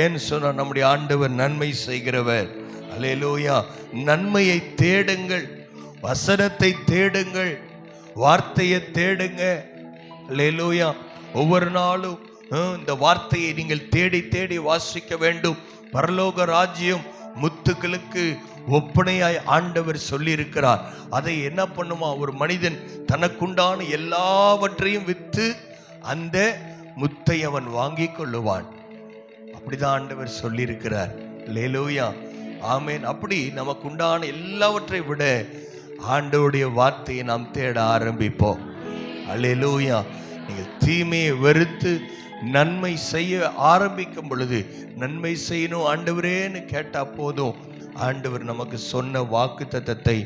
ஏன்னு சொன்னா நம்முடைய ஆண்டவர் நன்மை செய்கிறவர். அல்லேலூயா. நன்மையை தேடுங்கள், வசனத்தை தேடுங்கள், வார்த்தையை தேடுங்க. அல்லேலூயா. ஒவ்வொரு நாளும் இந்த வார்த்தையை நீங்கள் தேடி தேடி வாசிக்க வேண்டும். பரலோக ராஜ்யம் முத்துக்களுக்கு ஒப்பனையாய் ஆண்டவர் சொல்லி இருக்கிறார். அதை என்ன பண்ணுமா? ஒரு மனிதன் தனக்குண்டான எல்லாவற்றையும் விற்று அந்த முத்தை அவன் வாங்கி கொள்ளுவான். அப்படிதான் ஆண்டவர் சொல்லி இருக்கிறார். அல்லேலூயா. ஆமென். அப்படி நமக்கு உண்டான எல்லாவற்றை விட ஆண்டவருடைய வார்த்தையை நாம் தேட ஆரம்பிப்போம். அல்லேலூயா. நீங்கள் தீமையை வெறுத்து நன்மை செய்ய ஆரம்பிக்கும் பொழுது, நன்மை செய்யணும் ஆண்டவரேன்னு கேட்டா போதும், ஆண்டவர் நமக்கு சொன்ன வாக்குத்தத்தத்தை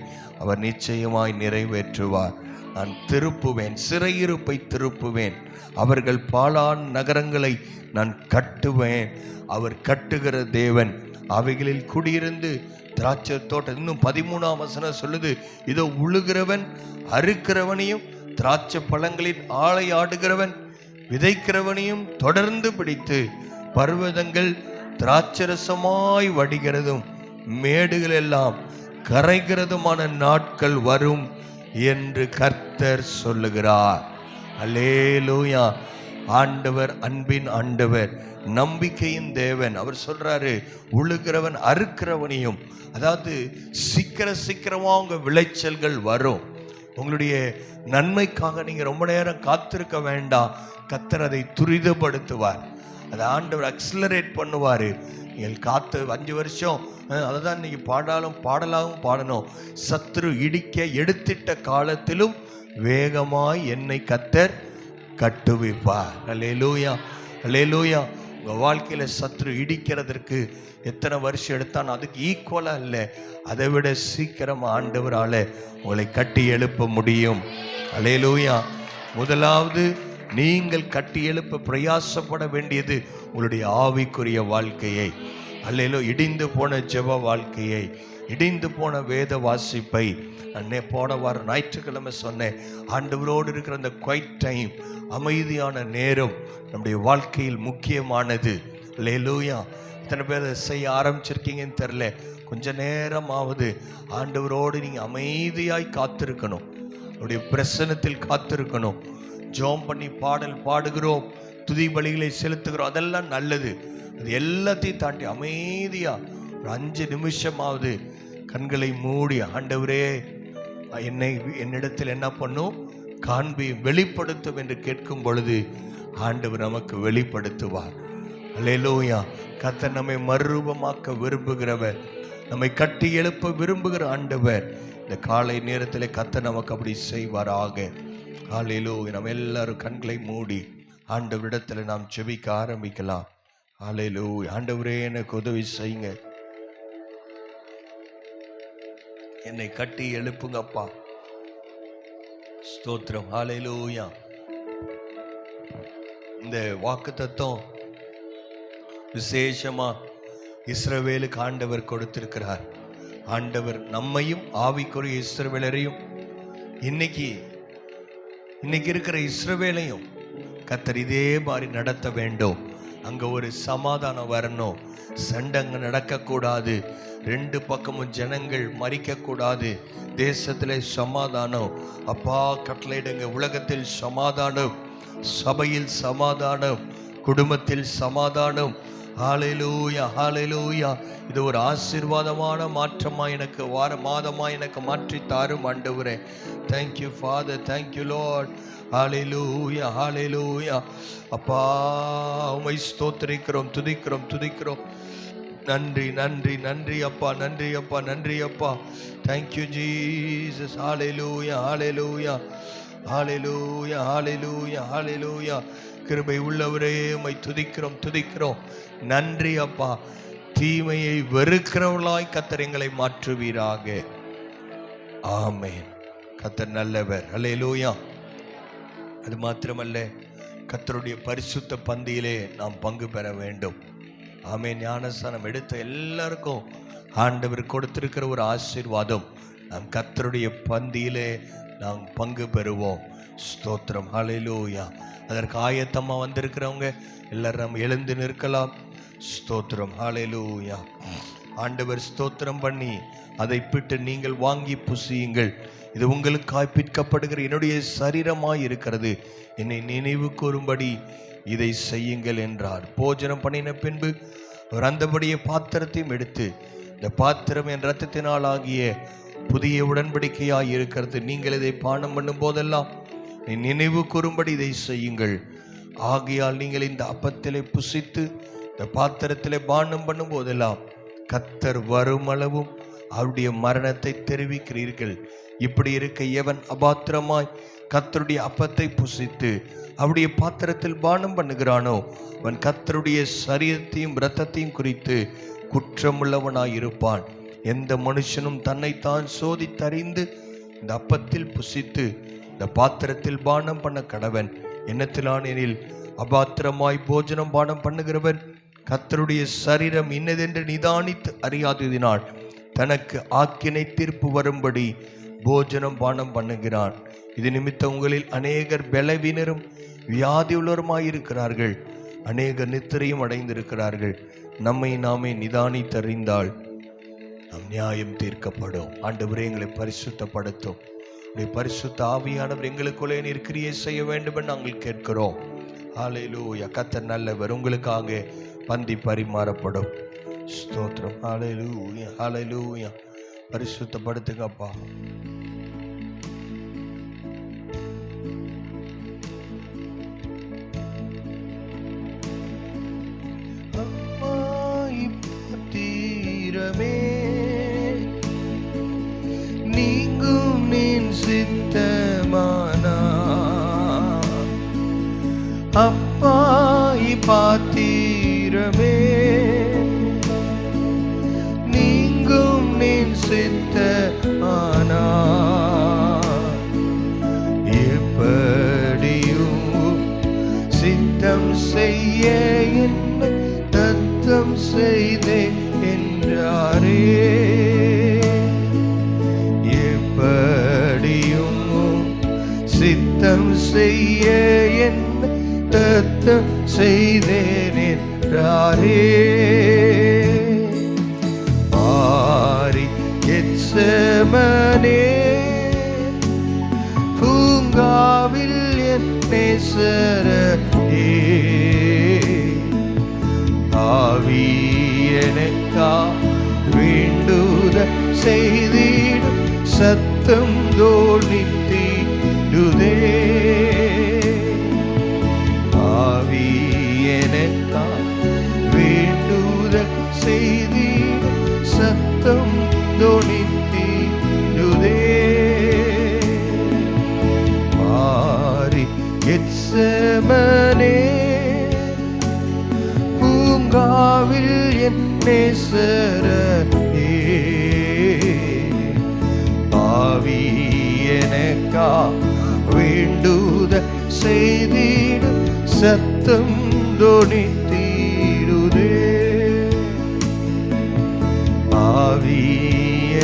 அவர் நிச்சயமாய் நிறைவேற்றுவார். நான் திருப்புவேன், சிறையிருப்பை திருப்புவேன், அவர்கள் பாழான் நகரங்களை நான் கட்டுவேன். அவர் கட்டுகிற தேவன், அவைகளில் குடியிருந்து திராட்சை தோட்டம். இன்னும் 13ஆம் வசனம் சொல்லுது, இதோ உழுகிறவன் அறுக்கிறவனையும் திராட்சை பழங்களின் ஆளை ஆடுகிறவன் விதைக்கிறவனையும் தொடர்ந்து பிடித்து பர்வதங்கள் திராட்சரசமாய் வடிகிறதும் மேடுகள் எல்லாம் கரைகிறதுமான நாட்கள் வரும் என்று கர்த்தர் சொல்லுகிறார். அல்லேலூயா. ஆண்டவர் அன்பின் ஆண்டவர், நம்பிக்கையின் தேவன். அவர் சொல்றாரு, உழுகிறவன் அறுக்கிறவனையும், அதாவது சீக்கிரமா உங்க விளைச்சல்கள் வரும். உங்களுடைய நன்மைக்காக நீங்க ரொம்ப நேரம் காத்திருக்க வேண்டாம். கர்த்தர் அதை துரிதப்படுத்துவார். அதை ஆண்டவர் அக்ஸலரேட் பண்ணுவார். நீங்கள் காத்து 5 வருஷம் அதை தான் இன்னைக்கு பாடலாகவும் பாடணும். சத்துரு இடிக்க எடுத்திட்ட காலத்திலும் வேகமாய் என்னை கர்த்தர் கட்டுவிப்பார். அல்லேலூயா, அல்லேலூயா. உங்கள் வாழ்க்கையில் சத்துரு இடிக்கிறதற்கு எத்தனை வருஷம் எடுத்தாலும் அதுக்கு ஈக்குவலாக இல்லை, அதை விட சீக்கிரம் ஆண்டவரால் உங்களை கட்டி எழுப்ப முடியும். அல்லேலூயா. முதலாவது நீங்கள் கட்டி எழுப்ப பிரயாசப்பட வேண்டியது உங்களுடைய ஆவிக்குரிய வாழ்க்கையை. அல்லேலோ, இடிந்து போன ஜெப வாழ்க்கையை, இடிந்து போன வேத வாசிப்பை. அன்னே போன வாரம் ஞாயிற்றுக்கிழமை சொன்னேன், ஆண்டவரோடு இருக்கிற அந்த குவைட் டைம், அமைதியான நேரம் நம்முடைய வாழ்க்கையில் முக்கியமானது. அல்லேலூயா. இத்தனை பேர் செய்ய ஆரம்பிச்சிருக்கீங்கன்னு தெரில. கொஞ்ச நேரமாவது ஆண்டவரோடு நீங்கள் அமைதியாய் காத்திருக்கணும், அவருடைய பிரசன்னத்தில் காத்திருக்கணும். ஜெபம் பண்ணி பாடல் பாடுகிறோம், துதி பலிகளை செலுத்துகிறோம், அதெல்லாம் நல்லது. அது எல்லாத்தையும் தாண்டி அமைதியாக ஒரு 5 நிமிஷமாவது கண்களை மூடி, ஆண்டவரே என்னிடத்தில் என்ன பண்ணும், காண்பி வெளிப்படுத்தும் என்று கேட்கும் பொழுது ஆண்டவர் நமக்கு வெளிப்படுத்துவார். அல்லேலூயா. கர்த்தர் நம்மை மறுரூபமாக்க விரும்புகிறவர், நம்மை கட்டி எழுப்ப விரும்புகிற ஆண்டவர். இந்த காலை நேரத்தில் கர்த்தர் நமக்கு அப்படி செய்வாராக. அல்லேலூயா. நம்ம எல்லாரும் கண்களை மூடி ஆண்டவரிடத்தில் நாம் ஜெபிக்க ஆரம்பிக்கலாம். அல்லேலூயா. ஆண்டவரே, எனக்கு உதவி செய்யுங்க, என்னை கட்டி எழுப்புங்கப்பா. ஸ்தோத்திரம். அல்லேலூயா. இந்த வாக்குத்தத்தம் விசேஷமா இஸ்ரவேலுக்கு ஆண்டவர் கொடுத்திருக்கிறார். ஆண்டவர் நம்மையும் ஆவிக்குரிய இஸ்ரவேலரையும் இன்னைக்கு இருக்கிற இஸ்ரவேலையும் கர்த்தர் இதே மாதிரி நடத்த வேண்டும். அங்க ஒரு சமாதானம் வரணும், சண்டங்க நடக்கக்கூடாது, 2 பக்கமும் ஜனங்கள் மறிக்கக்கூடாது. தேசத்தில் சமாதானம் அப்பா கட்டளையிடுங்க. உலகத்தில் சமாதானம், சபையில் சமாதானம், குடும்பத்தில் சமாதானம். ஹல்லேலூயா, ஹல்லேலூயா. இது ஒரு ஆசீர்வாதமான மாற்றமா எனக்கு மாதமா எனக்கு மாற்றி தாரும் ஆண்டவரே. Thank you Father, thank you Lord. Hallelujah, hallelujah. அப்பா உம்மை ஸ்தோத்திரிக்கிறோம், துதிக்கிறோம். நன்றி நன்றி நன்றி அப்பா, நன்றி அப்பா, நன்றி அப்பா. Thank you Jesus. Hallelujah, hallelujah, hallelujah, hallelujah, hallelujah. கிருபை உள்ளவரே உம்மை துதிக்கிறோம். நன்றி அப்பா. தீமையை வெறுக்கிறவர்களாய் கர்த்தர் எங்களை மாற்றுவீராக. ஆமென். கர்த்தர் நல்லவர். அல்லேலூயா. அது மாத்திரமல்ல, கர்த்தருடைய பரிசுத்த பந்தியிலே நாம் பங்கு பெற வேண்டும். ஆமென். ஞானஸ்நானம் எடுத்த எல்லாருக்கும் ஆண்டவர் கொடுத்திருக்கிற ஒரு ஆசீர்வாதம், நாம் கர்த்தருடைய பந்தியிலே நாம் பங்கு பெறுவோம். ஸ்தோத்திரம். ஹல்லேலூயா. அதற்கு ஆயத்தமாக வந்திருக்கிறவங்க எல்லாரும் நம்ம எழுந்து நிற்கலாம். ஸ்தோத்திரம். ஹல்லேலூயா. ஆண்டவர் ஸ்தோத்திரம் பண்ணி அதை பிட்டு நீங்கள் வாங்கி புசியுங்கள், இது உங்களுக்காய் பிற்கப்படுகிற என்னுடைய சரீரமாய் இருக்கிறது, என்னை நினைவு கூறும்படி இதை செய்யுங்கள் என்றார். போஜனம் பண்ணின பின்பு அவர் அந்தபடியே பாத்திரத்தையும் எடுத்து, இந்த பாத்திரம் என் இரத்தத்தினால் ஆகிய புதிய உடன்படிக்கையாய் இருக்கிறது, நீங்கள் இதை பானம் பண்ணும் போதெல்லாம் நினைவு கூறும்படி இதை செய்யுங்கள். ஆகையால் நீங்கள் இந்த அப்பத்திலே புசித்து இந்த பாத்திரத்திலே பானம் பண்ணும் போதெல்லாம் கர்த்தர் வருமளவும் அவருடைய மரணத்தை தெரிவிக்கிறீர்கள். இப்படி இருக்க எவன் அபாத்திரமாய் கர்த்தருடைய அப்பத்தை புசித்து அவருடைய பாத்திரத்தில் பானம் பண்ணுகிறானோ அவன் கர்த்தருடைய சரீரத்தையும் இரத்தத்தையும் குறித்து குற்றமுள்ளவனாயிருப்பான். எந்த மனுஷனும் தன்னைத்தான் சோதித்தறிந்து இந்த அப்பத்தில் புசித்து இந்த பாத்திரத்தில் பானம் பண்ண கடவன். என்னத்திலான் எனில் அபாத்திரமாய் போஜனம் பானம் பண்ணுகிறவன் கர்த்தருடைய சரீரம் இன்னதென்று நிதானித்து அறியாததினால் தனக்கு ஆக்கினை தீர்ப்பு வரும்படி போஜனம் பானம் பண்ணுகிறான். இது நிமித்தம் உங்களில் அநேகர் பலவீனரும் வியாதியுள்ளவருமாயிருக்கிறார்கள், அநேகர் நித்திரையும் அடைந்திருக்கிறார்கள். நம்மை நாமே நிதானித்தறிந்தால் நம் நியாயம் தீர்க்கப்படும். ஆண்டவரே, எங்களை பரிசுத்தப்படுத்தும். பரிசுத்த ஆவியானவர் எங்களுக்குள்ளே நீர் கிரியை செய்ய வேண்டும் என்று நாங்கள் கேட்கிறோம். ஹல்லேலூயா. கர்த்தர் நல்லவர். உங்களுக்காக பந்தி பரிமாறப்படும். ஸ்தோத்திரம். ஹல்லேலூயா, ஹல்லேலூயா. பரிசுத்தப்படுத்துங்கப்பா. அப்பாய் பாத்திரமே நீங்கும் நின் சித்த ஆனா எப்படியும் சித்தம் செய்ய என்னை தத்தம் செய்தே என்றாரே எப்படியும் சித்தம் செய்ய என்னை தத்தம் செய்தேன் என்றாரே மாறி கெத்செமனே பூங்காவில் என் நேசரே ஆவி எனக்கா வேண்டுத செய்திடும் சத்தம் தோணித்திடுதே ஆவி எனக்கா வேண்டுத செய்திடும் சத்தம் தோணித்திடுதே மாறி கெத்செமனே பூங்காவில் என் நேசரே ஆவி எனக்கா வேண்டுத செய்திடு சத்தம் தொனித்திடுதே ஆவி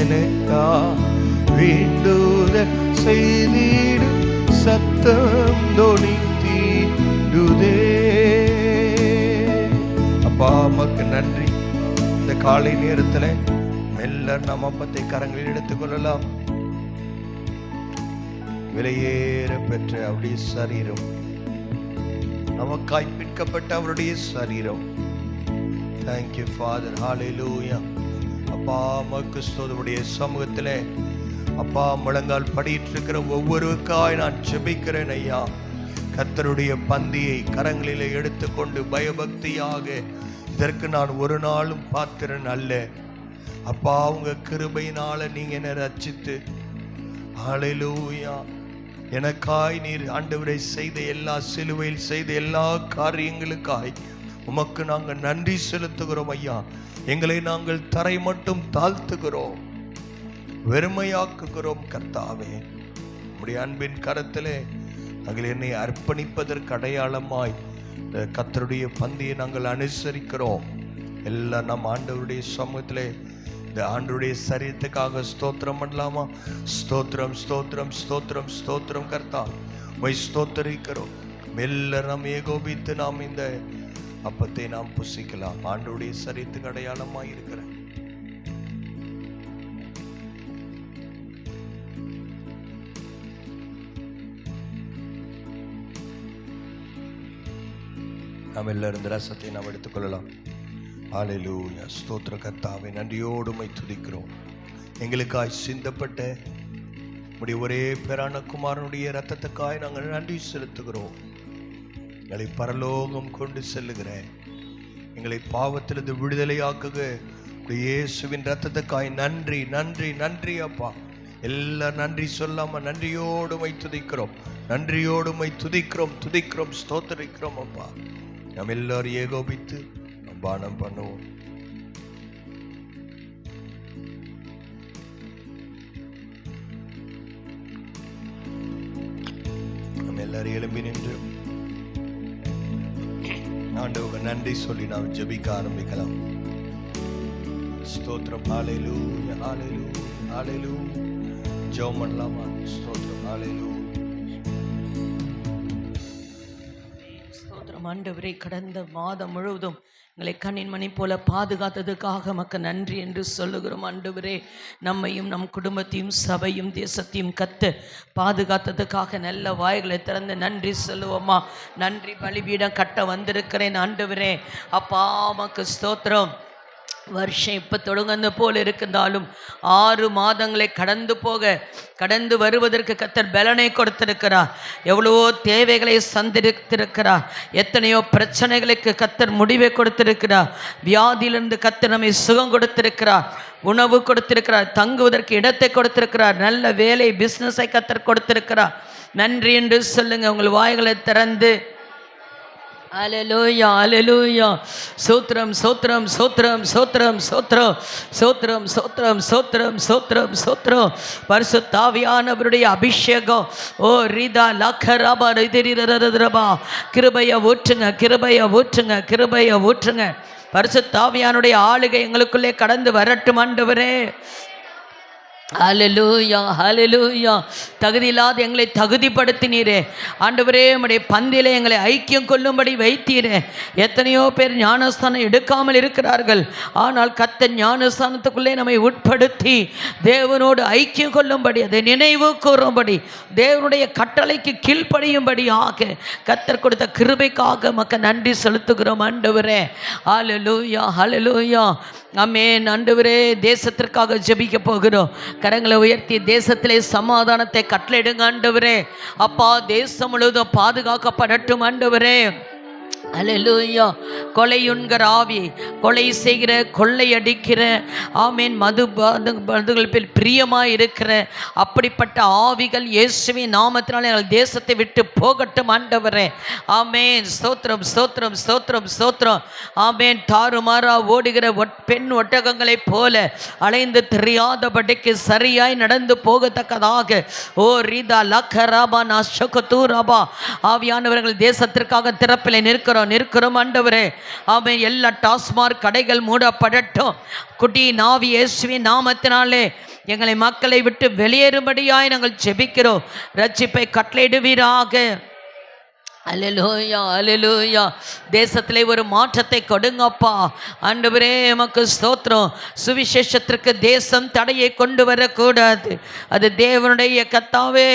எனக்கா வேண்டுத செய்திடு சத்தம் தொனித்திடுதே. அப்பா உமக்கு நன்றி. இந்த காலை நேரத்தில் மெல்ல நம் அப்பத்தை கரங்களில் எடுத்துக்கொள்ளலாம். விலையேற பெற்ற அவருடைய சரீரம், நமக்காய் பிற்கப்பட்ட அவருடைய சரீரம். Thank you Father. ஹல்லேலூயா. அப்பா உமக்கு ஸ்தோத்திரமுடைய சமூகத்தில் அப்பா முழங்கால் படியிட்டு இருக்கிற ஒவ்வொருவருக்காய் நான் ஜெபிக்கிறேன் ஐயா. கர்த்தருடைய பந்தியை கரங்களிலே எடுத்துக்கொண்டு பயபக்தியாக இதற்கு நான் ஒரு நாளும் பாத்திரன் அல்ல. அப்பா உங்க கிருபையினால நீங்க என்னை ரட்சித்து ஹல்லேலூயா எனக்காய் நீர் ஆண்டவரை செய்த எல்லா சிலுவையில் செய்த எல்லா காரியங்களுக்காய் உமக்கு நாங்கள் நன்றி செலுத்துகிறோம் ஐயா. எங்களை நாங்கள் தரை மட்டும் தாழ்த்துகிறோம், வெறுமையாக்குகிறோம் கர்த்தாவே. உம்முடைய அன்பின் கரத்திலே நாங்கள் என்னை அர்ப்பணிப்பதற்கு அடையாளமாய் கர்த்தருடைய பந்தியை நாங்கள் அனுசரிக்கிறோம். எல்லாம் நம் ஆண்டவருடைய சமூகத்திலே இந்த ஆண்டவருடைய சரீரத்துக்காக ஸ்தோத்திரம் பண்ணலாமா? ஸ்தோத்திரம் ஸ்தோத்திரம் ஸ்தோத்திரம் ஸ்தோத்திரம் கர்த்தா, உம்மை ஸ்தோத்தரிக்கிறோம். மெல்ல நாம் ஏகோபித்து நாம் இந்த அப்பத்தை நாம் புசிக்கலாம். ஆண்டவருடைய சரீரத்துக்கு அடையாளமாய் இருக்கிற நாம் எல்லாரும் இந்த ரசத்தை நாம் எடுத்துக்கொள்ளலாம். ஹல்லேலூயா. ஸ்தோத்திர கர்த்தாவே, நன்றியோடு உம்மை துதிக்கிறோம். எங்களுக்காய் சிந்தப்பட்ட உம்முடைய ஒரே பேரான குமாரனுடைய இரத்தத்துக்காய் நாங்கள் நன்றி செலுத்துகிறோம். எங்களை பரலோகம் கொண்டு செல்லுகிற, எங்களை பாவத்திலிருந்து விடுதலையாக்குக இயேசுவின் இரத்தத்துக்காய் நன்றி நன்றி நன்றி அப்பா. எல்லாம் நன்றி சொல்லாம நன்றியோடு உம்மை துதிக்கிறோம், நன்றியோடு உம்மை துதிக்கிறோம் துதிக்கிறோம் ஸ்தோத்திரிக்கிறோம் அப்பா. நாம் எல்லாரும் ஏகோபித்து பானம் பண்ணுவோம். நம்ம எல்லாரும் எழும்பி நின்று ஆண்டவருக்கு நன்றி சொல்லி நாம் ஜெபிக்க ஆரம்பிக்கலாம். ஸ்தோத்திரம். ஹல்லேலூயா ஹல்லேலூயா ஹல்லேலூயா. ஜெபம் பண்ணலாமா? ஸ்தோத்திரம். ஹல்லேலூயா. ஆண்டவரே, கடந்த மாதம் முழுவதும் எங்களை கண்ணின் மணி போல பாதுகாத்ததுக்காக மக்க நன்றி என்று சொல்லுகிறோம். ஆண்டவரே, நம்மையும் நம் குடும்பத்தையும் சபையும் தேசத்தையும் கத்து பாதுகாத்ததுக்காக நல்ல வாய்களை திறந்து நன்றி சொல்லுவோமா? நன்றி பலிபீடம் கட்ட வந்திருக்கிறேன் ஆண்டவரே. அப்பா மக்கு ஸ்தோத்திரம். வருஷம் இப்போ தொடங்குന്ന போல் இருந்தாலும் 6 மாதங்களை கடந்து வருவதற்கு கர்த்தர் பலனை கொடுத்திருக்கிறார். எவ்வளவோ தேவைகளை சந்தித்திருக்கிறார். எத்தனையோ பிரச்சனைகளுக்கு கர்த்தர் முடிவை கொடுத்திருக்கிறார். வியாதியிலிருந்து கர்த்தர் நம்மை சுகம் கொடுத்திருக்கிறார், உணவு கொடுத்திருக்கிறார், தங்குவதற்கு இடத்தை கொடுத்திருக்கிறார், நல்ல வேலை பிஸ்னஸை கர்த்தர் கொடுத்திருக்கிறார். நன்றி என்று சொல்லுங்க. உங்கள் வாய்களை திறந்து ஹalleluya ஹalleluya ஸ்தோத்திரம் ஸ்தோத்திரம் ஸ்தோத்திரம் ஸ்தோத்திரம் ஸ்தோத்திரம் ஸ்தோத்திரம் ஸ்தோத்திரம் ஸ்தோத்திரம் ஸ்தோத்திரம் ஸ்தோத்திரம் பரிசுத்த ஆவியானவருடைய அபிஷேகம் ஓ ரிதா லக்கரபா ரிதிரிரரரபா கிருபையை ஊற்றுங்க கிருபையை ஊற்றுங்க கிருபையை ஊற்றுங்க பரிசுத்த ஆவியானுடைய ஆளுகை எங்களுக்குள்ளே கடந்து வரட்டும் ஆண்டவரே. ஹalleluya ஹalleluya தகுதியில்லாத எங்களை தகுதிப்படுத்தினீரே ஆண்டவரே. உம்முடைய பந்திலே எங்களை ஐக்கியம் கொள்ளும்படி வைத்தீரே. எத்தனையோ பேர் ஞானஸ்தானம் எடுக்காமல் இருக்கிறார்கள். ஆனால் கர்த்தர் ஞானஸ்தானத்துக்குள்ளே நம்மை உட்படுத்தி தேவனோடு ஐக்கியம் கொள்ளும்படி அதை நினைவு கூறும்படி தேவனுடைய கட்டளைக்கு கீழ்ப்படியும்படி ஆக கர்த்தர் கொடுத்த கிருபைக்காக மக்கள் நன்றி செலுத்துகிறோம் ஆண்டவரே. ஹalleluya ஹalleluya ஆமென். ஆண்டவரே தேசத்திற்காக ஜெபிக்க போகிறோம். கரங்களை உயர்த்தி தேசத்திலே சமாதானத்தை கட்டளையிடுங்க ஆண்டவரே. அப்பா தேசம் முழுவதும் பாதுகாக்கப்படட்டும் ஆண்டவரே. அல்லேலூயா. கொலையுண்கிற ஆவி, கொலை செய்கிற, கொள்ளையடிக்கிற, ஆமேன், மதுகள் பிரியமாக இருக்கிற அப்படிப்பட்ட ஆவிகள் இயேசுவின் நாமத்தினாலே எங்கள் தேசத்தை விட்டு போகட்டும் ஆண்டவரே. ஆமேன். ஸ்தோத்திரம் ஸ்தோத்திரம் ஸ்தோத்திரம் ஸ்தோத்திரம். ஆமேன். தாறுமாறா ஓடுகிற பெண் ஒட்டகங்களைப் போல அலைந்து தெரியாதபடிக்கு சரியாய் நடந்து போகத்தக்கதாக ஓ ரீதா லக்கராபா நாஷகத்தூராபா ஆவியானவர்கள் தேசத்திற்காக திறப்பில் நிற்கிறோம் ஆண்டவரே. ஆமென். எல்லா டாஸ்மார்க் கடைகள் மூடப்படட்டும். குடி நாவி இயேசுவின் நாமத்தினாலே எங்களை மக்களை விட்டு வெளியேறும்படியாய் நாங்கள் ஜெபிக்கிறோம். ரட்சிப்பை கட்டளையிடுவீராக. அல்லேலூயா அல்லேலூயா. தேசத்திலே ஒரு மாற்றத்தை கொடுங்கப்பா ஆண்டவரே. எமக்கு ஸ்தோத்திரம். சுவிசேஷத்திற்கு தேசம் தடையை கொண்டு வரக்கூடாது. அது தேவனுடைய கர்த்தாவே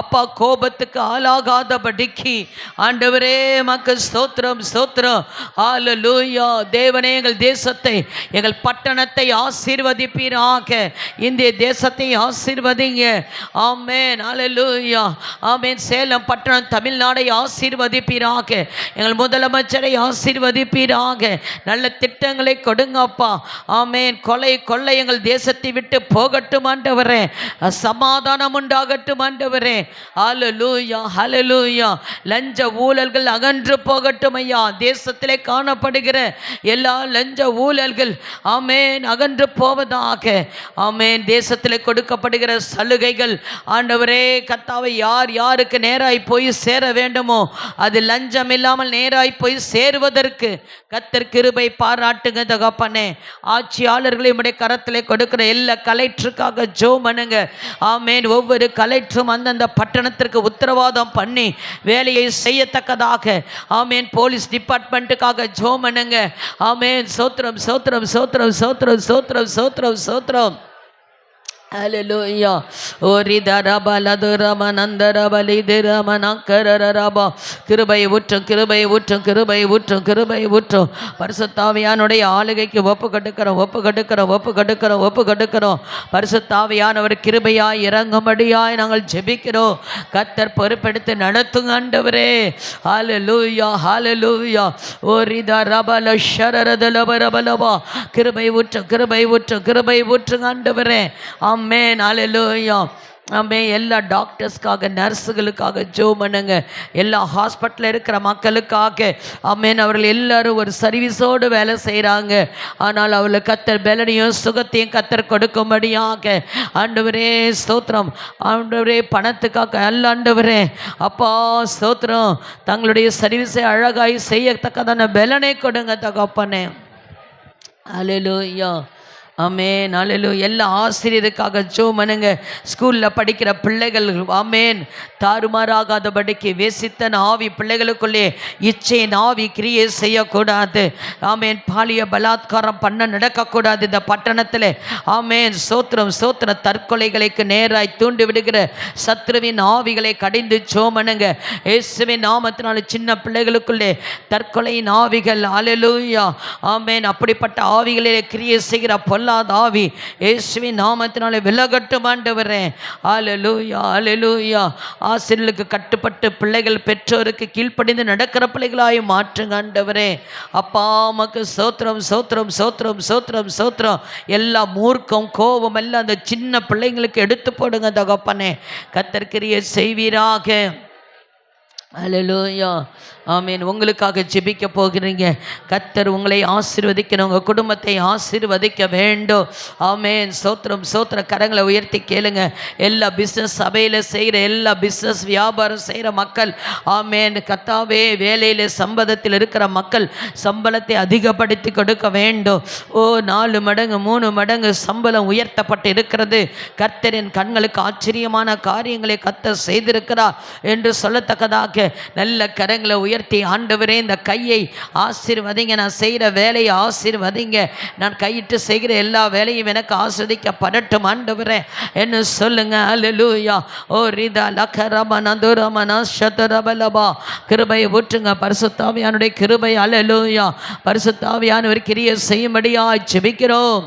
அப்பா கோபத்துக்கு ஆளாகாதபடிக்கு ஆண்டவரே எமக்கு ஸ்தோத்திரம் ஸ்தோத்திரம். அல்லேலூயா. தேவனே எங்கள் தேசத்தை எங்கள் பட்டணத்தை ஆசீர்வதிப்பீராக. இந்திய தேசத்தை ஆசீர்வதிங்க. ஆமென். அல்லேலூயா. ஆமென். சேலம் பட்டணம் தமிழ்நாடை ஆசீர்வதிப்பீராக. எங்கள் முதலமைச்சரை ஆசீர்வதிப்பீராக. நல்ல திட்டங்களை கொடுங்கப்பா. ஆமென். கொள்ளை எங்கள் தேசத்தை விட்டு போகட்டும் ஆண்டவரே. சமாதானம் உண்டாகட்டும் ஆண்டவரே. ஹல்லேலூயா ஹல்லேலூயா. லஞ்ச ஊழல்கள் அகன்று போகட்டும் ஐயா. தேசத்திலே காணப்படுகிற எல்லா லஞ்ச ஊழல்கள் ஆமென் அகன்று போவதாக. ஆமென். தேசத்திலே கொடுக்கப்படுகிற சலுகைகள் ஆண்டவரே கர்த்தாவே யார் யாருக்கு நேராய் போய் சேர வேண்டுமோ அது லஞ்சம் இல்லாமல் நேராய் போய் சேருவதற்கு கர்த்தர் கிருபை பாராட்டுங்க தகப்பனே. ஆட்சியாளர்களை உம்முடைய கரத்திலே கொடுக்கிற எல்லா கலெக்டருக்காக ஜெபம் பண்ணுங்க. ஆமென். ஒவ்வொரு கலெக்டரும் அந்தந்த பட்டணத்திற்கு உத்தரவாதம் பண்ணி வேலையை செய்யத்தக்கதாக ஆமென். போலீஸ் டிபார்ட்மெண்ட்டுக்காக ஜெபம் பண்ணுங்க. ஆமென். சோத்திரம் சோத்திரம் சோத்திரம் சோத்திரம் சோத்திரம் சோத்திரம் சோத்திரம். ஹல்லேலூயா. ஓரிதா ரபா லதுரம நந்தரப லிதிரம நக்கரரபா. கிருபை ஊற்றும் கிருபை ஊற்றும் கிருபை ஊற்றும் கிருபை ஊற்றும். பரிசுத்த ஆவியானுடைய ஆளுகைக்கு ஒப்பு கொடுக்கிறோம். பரிசுத்த ஆவியானவர் கிருபையாய் இறங்கும்படியாய் நாங்கள் ஜெபிக்கிறோம். கர்த்தர் பொறுப்பெடுத்து நடத்துங்க ஆண்டவரே. ஹல்லேலூயா ஹல்லேலூயா. ஓரிதா ரப லஷரரதலபரபலபா. கிருபை ஊற்றுங்க ஆண்டவரே. ஆமென். ஹல்லேலூயா. ஆமென். எல்லா டாக்டர்ஸ்க்காக நர்ஸுகளுக்காக ஜெபம் பண்ணுங்க. எல்லா ஹாஸ்பிட்டலில் இருக்கிற மக்களுக்காக ஆமென். அவர்கள் எல்லாரும் ஒரு சர்வீஸோடு வேலை செய்கிறாங்க. ஆனால் அவர்களுக்கு கர்த்தர் பலனையும் சுகத்தையும் கர்த்தர் கொடுக்கும்படியாக ஆண்டவரே ஸ்தோத்திரம். ஆண்டவரே பணத்துக்காக அல்ல ஆண்டவரே அப்பா ஸ்தோத்திரம். தங்களுடைய சர்வீஸை அழகாய் செய்யத்தக்கதான பலனை கொடுங்க தகப்பனே. ஹல்லேலூயா. ஆமென். ஹல்லேலூயா. எல்லா ஆசிரியருக்காக ஜெபம் பண்ணுங்க. ஸ்கூலில் படிக்கிற பிள்ளைகள் ஆமென் தாறுமாறாகாதபடிக்கு வேசித்தன் ஆவி பிள்ளைகளுக்குள்ளே இச்சையின் ஆவி கிரியை செய்யக்கூடாது. ஆமென். பாலிய பலாத்காரம் பண்ண நடக்கக்கூடாது இந்த பட்டணத்தில். ஆமென். சோத்திரம் சோத்திரம். தற்கொலைகளுக்கு நேராய் தூண்டி விடுகிற சத்ருவின் ஆவிகளை கடிந்து ஜெபம் பண்ணுங்க. இயேசுவின் நாமத்தினால சின்ன பிள்ளைகளுக்குள்ளே தற்கொலையின் ஆவிகள் ஹல்லேலூயா ஆமென் அப்படிப்பட்ட ஆவிகளிலே கிரியை செய்கிற பொல்லாத ஆவி இயேசுவின் நாமத்தினாலே விலகட்டும் ஆண்டவரே. ஹல்லேலூயா ஹல்லேலூயா. ஆசிரியர்களுக்கு கட்டுப்பட்டு பிள்ளைகள் பெற்றோருக்கு கீழ்ப்படிந்து நடக்கிற பிள்ளைகளாய் மாற்றுங்க ஆண்டவரே. அப்பா உமக்கு ஸ்தோத்திரம் ஸ்தோத்திரம் ஸ்தோத்திரம் ஸ்தோத்திரம் ஸ்தோத்திரம். எல்லா மூர்க்கம் கோபம் எல்லாம் அந்த சின்ன பிள்ளைங்களுக்கு எடுத்து போடுங்க தகப்பனே. கர்த்தர் கிரியை செய்வீராக. ஹல்லேலூயா ஆமேன். உங்களுக்காக ஜெபிக்க போகிறீங்க. கர்த்தர் உங்களை ஆசீர்வதிக்கணும், உங்கள் குடும்பத்தை ஆசீர்வதிக்க வேண்டும். ஆமேன். சோத்திரம் சோத்திரம். கரங்களை உயர்த்தி கேளுங்க. எல்லா பிஸ்னஸ் சபையில் செய்கிற எல்லா பிஸ்னஸ் வியாபாரம் செய்கிற மக்கள், ஆமேன் கர்த்தாவே, வேலையில் சம்பளத்தில் இருக்கிற மக்கள் சம்பளத்தை அதிகப்படுத்தி கொடுக்க வேண்டும். 4 மடங்கு 3 மடங்கு சம்பளம் உயர்த்தப்பட்டு இருக்கிறது. கர்த்தரின் கண்களுக்கு ஆச்சரியமான காரியங்களை கர்த்தர் செய்திருக்கிறார் என்று சொல்லத்தக்கதாக நல்ல கரங்களை உயர்த்தி, ஆண்டவரே இந்த கையை ஆசீர்வதிங்க, நான் செய்கிற வேலையை ஆசீர்வதிங்க, நான் கையிட்டு செய்கிற எல்லா வேலையும் எனக்கு ஆஸ்வதிக்கப்படட்டும் ஆண்டவரே என்று சொல்லுங்க. அல்லேலூயா. ஓ ரிதா லகரமன துரமன ஷதரபலபா. கிருபையை ஊற்றுங்க பரிசுத்த ஆவியானுடைய கிருபை. அல்லேலூயா. பரிசுத்த ஆவியானவர் கிரியை செய்யும்படியாய் ஜெபிக்கிறோம்.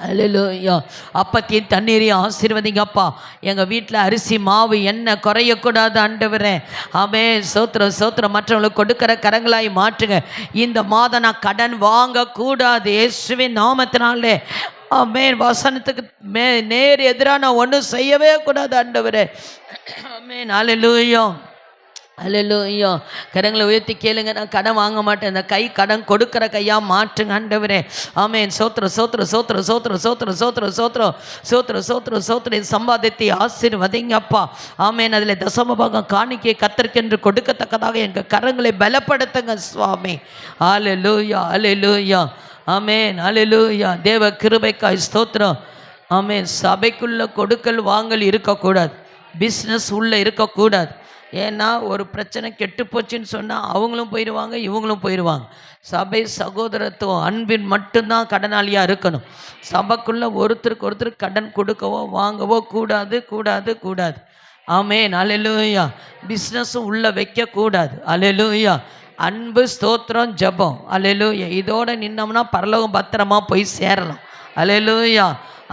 அல்லேலூயா. அப்பத்தையும் தண்ணீரையும் ஆசீர்வதிங்கப்பா. எங்கள் வீட்டில் அரிசி மாவு எண்ணெய் குறையக்கூடாது ஆண்டவரே. ஆமென். சோத்திரம் சோத்திரம். மற்றவங்களுக்கு கொடுக்கிற கரங்களாய் மாற்றுங்க. இந்த மாதம் நான் கடன் வாங்கக்கூடாது இயேசுவின் நாமத்தினாலே. ஆமென். வசனத்துக்கு நேர் எதிராக நான் ஒன்றும் செய்யவே கூடாது ஆண்டவரே. ஆமென். அல்லேலூயா. அல்லேலூயா. கரங்களை உயர்த்தி கேளுங்க. நான் கடன் வாங்க மாட்டேன், இந்த கை கடன் கொடுக்கிற கையாக மாற்றுங்க ஆண்டவரே. ஆமென். சோத்திரம் சோத்திரம் சோத்திரம் சோத்திரம் சோத்திரம் சோத்திரம் சோத்திரம் சோத்திரம் சோத்திரம் சோத்திரம். சம்பாதித்தை ஆசீர்வதிங்கப்பா. ஆமென். அதில் தசம பாகம் காணிக்கை கர்த்தருக்கென்று கொடுக்கத்தக்கதாக எங்கள் கரங்களை பலப்படுத்துங்க சுவாமி. அல்லேலூயா. அல்லேலூயா. ஆமென். அல்லேலூயா. தேவ கிருபைக்காய் ஸ்தோத்திரம். ஆமென். சபைக்குள்ளே கொடுக்கல் வாங்கல் இருக்கக்கூடாது, பிஸ்னஸ் உள்ளே இருக்கக்கூடாது. ஏன்னா ஒரு பிரச்சனை கெட்டு போச்சுன்னு சொன்னால் அவங்களும் போயிடுவாங்க, இவங்களும் போயிடுவாங்க. சபை சகோதரத்துவம் அன்பின் மட்டும்தான் கடனாளியாக இருக்கணும். சபைக்குள்ளே ஒருத்தருக்கு ஒருத்தர் கடன் கொடுக்கவோ வாங்கவோ கூடாது கூடாது கூடாது. ஆமென். அல்லேலூயா. பிஸ்னஸும் உள்ளே வைக்கக்கூடாது. அல்லேலூயா. அன்பு ஸ்தோத்திரம் ஜெபம். அல்லேலூயா. இதோடு நின்னோம்னா பரலோகம் பத்திரமா போய் சேரலாம். அல்லேலூயா.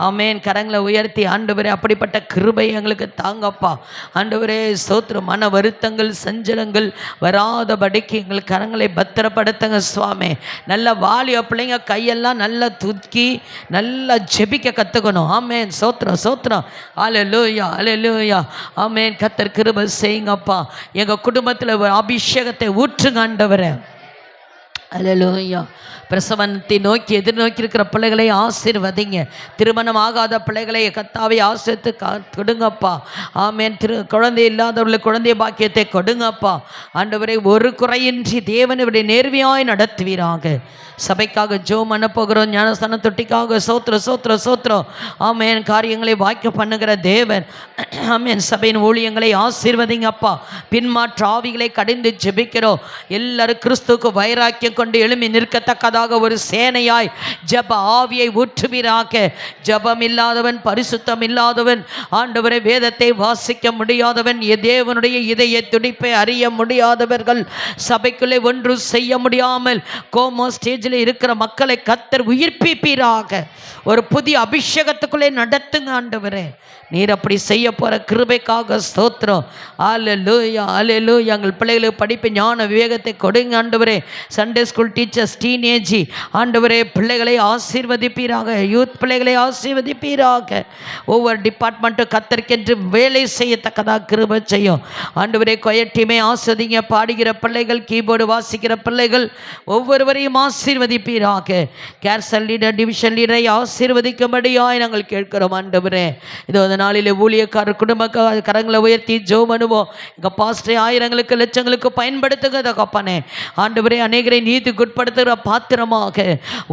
ஆமென். கரங்களை உயர்த்தி, ஆண்டவரே அப்படிப்பட்ட கிருபை எங்களுக்கு தாங்கப்பா. ஆண்டவரே ஸ்தோத்திரம். மன வருத்தங்கள் சஞ்சலங்கள் வராதபடிக்கு எங்கள் கரங்களை பத்திரப்படுத்துங்க சுவாமி. நல்ல வாலிய பிள்ளைங்க கையெல்லாம் நல்லா தூக்கி நல்லா ஜெபிக்க கற்றுக்கணும். ஆமென். சோத்திரம் சோத்திரம். அல்லேலூயா. அல்லேலூயா. ஆமென். கர்த்தர் கிருபை செய்யுங்கப்பா. எங்கள் குடும்பத்தில் ஒரு அபிஷேகத்தை ஊற்றுங்க ஆண்டவரே. அல்லேலூயா. பிரசவத்தை நோக்கி எதிர்நோக்கி இருக்கிற பிள்ளைகளை ஆசீர்வதிங்க. திருமணம் ஆகாத பிள்ளைகளை கர்த்தாவை ஆசீர்வதித்து கொடுங்கப்பா. ஆமென். குழந்தை இல்லாதவர்களுக்கு குழந்தை பாக்கியத்தை கொடுங்கப்பா. ஆண்டவரை ஒரு குறையின்றி தேவன் இவருடைய நேர்மையாய் நடத்துவீராக. சபைக்காக ஜெபம் பண்ண போகிறோம். ஞானஸ்தான தொட்டிக்காக சோத்திரம் சோத்திரம் சோத்திரம். ஆமென். காரியங்களை வாய்க்க பண்ணுகிற தேவன். ஆமென். சபையின் ஊழியங்களை ஆசீர்வதிங்கப்பா. பின்மாற்ற ஆவிகளை கடிந்து ஜெபிக்கிறோம். எல்லாரும் கிறிஸ்துவுக்கு வைராக்கியம் கொண்டு எழும்பி நிற்கத்தக்கதாக ஒரு சேனையாய் ஜப ஆவியை ஊற்றுவீராக. ஜபம் இல்லாதவன், பரிசுத்தம் இல்லாதவன், ஆண்டவரை வேதத்தை வாசிக்க முடியாதவன், தேவனுடைய இதய துடிப்பை அறிய முடியாதவர்கள், சபைக்குள்ளே ஒன்று செய்ய முடியாமல் கோமோ ஸ்டேஜில் இருக்கிற மக்களை கர்த்தர் உயிர்ப்பிப்பீராக. ஒரு புதிய அபிஷேகத்துக்குள்ளே நடத்துங்க ஆண்டவரே. நீர் அப்படி செய்ய போகிற கிருபைக்காக ஸ்தோத்திரம். அல்லேலூயா. அல்லேலூயா. எங்கள் பிள்ளைகளுக்கு படிப்பு ஞான விவேகத்தை கொடுங்க ஆண்டவரே. சண்டே ஸ்கூல் டீச்சர்ஸ், டீனேஜி, ஆண்டவரே பிள்ளைகளை ஆசீர்வதிப்பீராக. யூத் பிள்ளைகளை ஆசீர்வதிப்பீராக. ஒவ்வொரு டிபார்ட்மெண்ட்டும் கர்த்தருக்கென்று வேலை செய்யத்தக்கதாக கிருபை செய்யும் ஆண்டவரே. கொயட்டியுமே ஆஸ்வதிங்க. பாடுகிற பிள்ளைகள், கீபோர்டு வாசிக்கிற பிள்ளைகள் ஒவ்வொருவரையும் ஆசீர்வதிப்பீராக. கேர்சல் லீடர், டிவிஷன் லீடரை ஆசீர்வதிக்கும்படியாய் நாங்கள் கேட்கிறோம் ஆண்டவரே. இதோ நாளிலே ஊழியக்காரர் குடும்ப கரங்களை உயர்த்தி ஜெபம் பண்ணுவோம். எங்கள் பாஸ்டரை ஆயிரங்களுக்கு லட்சங்களுக்கு பயன்படுத்துங்க தகப்பனே. ஆண்டவரே அநேகரை நீதிக்கு உட்படுத்துகிற பாத்திரமாக,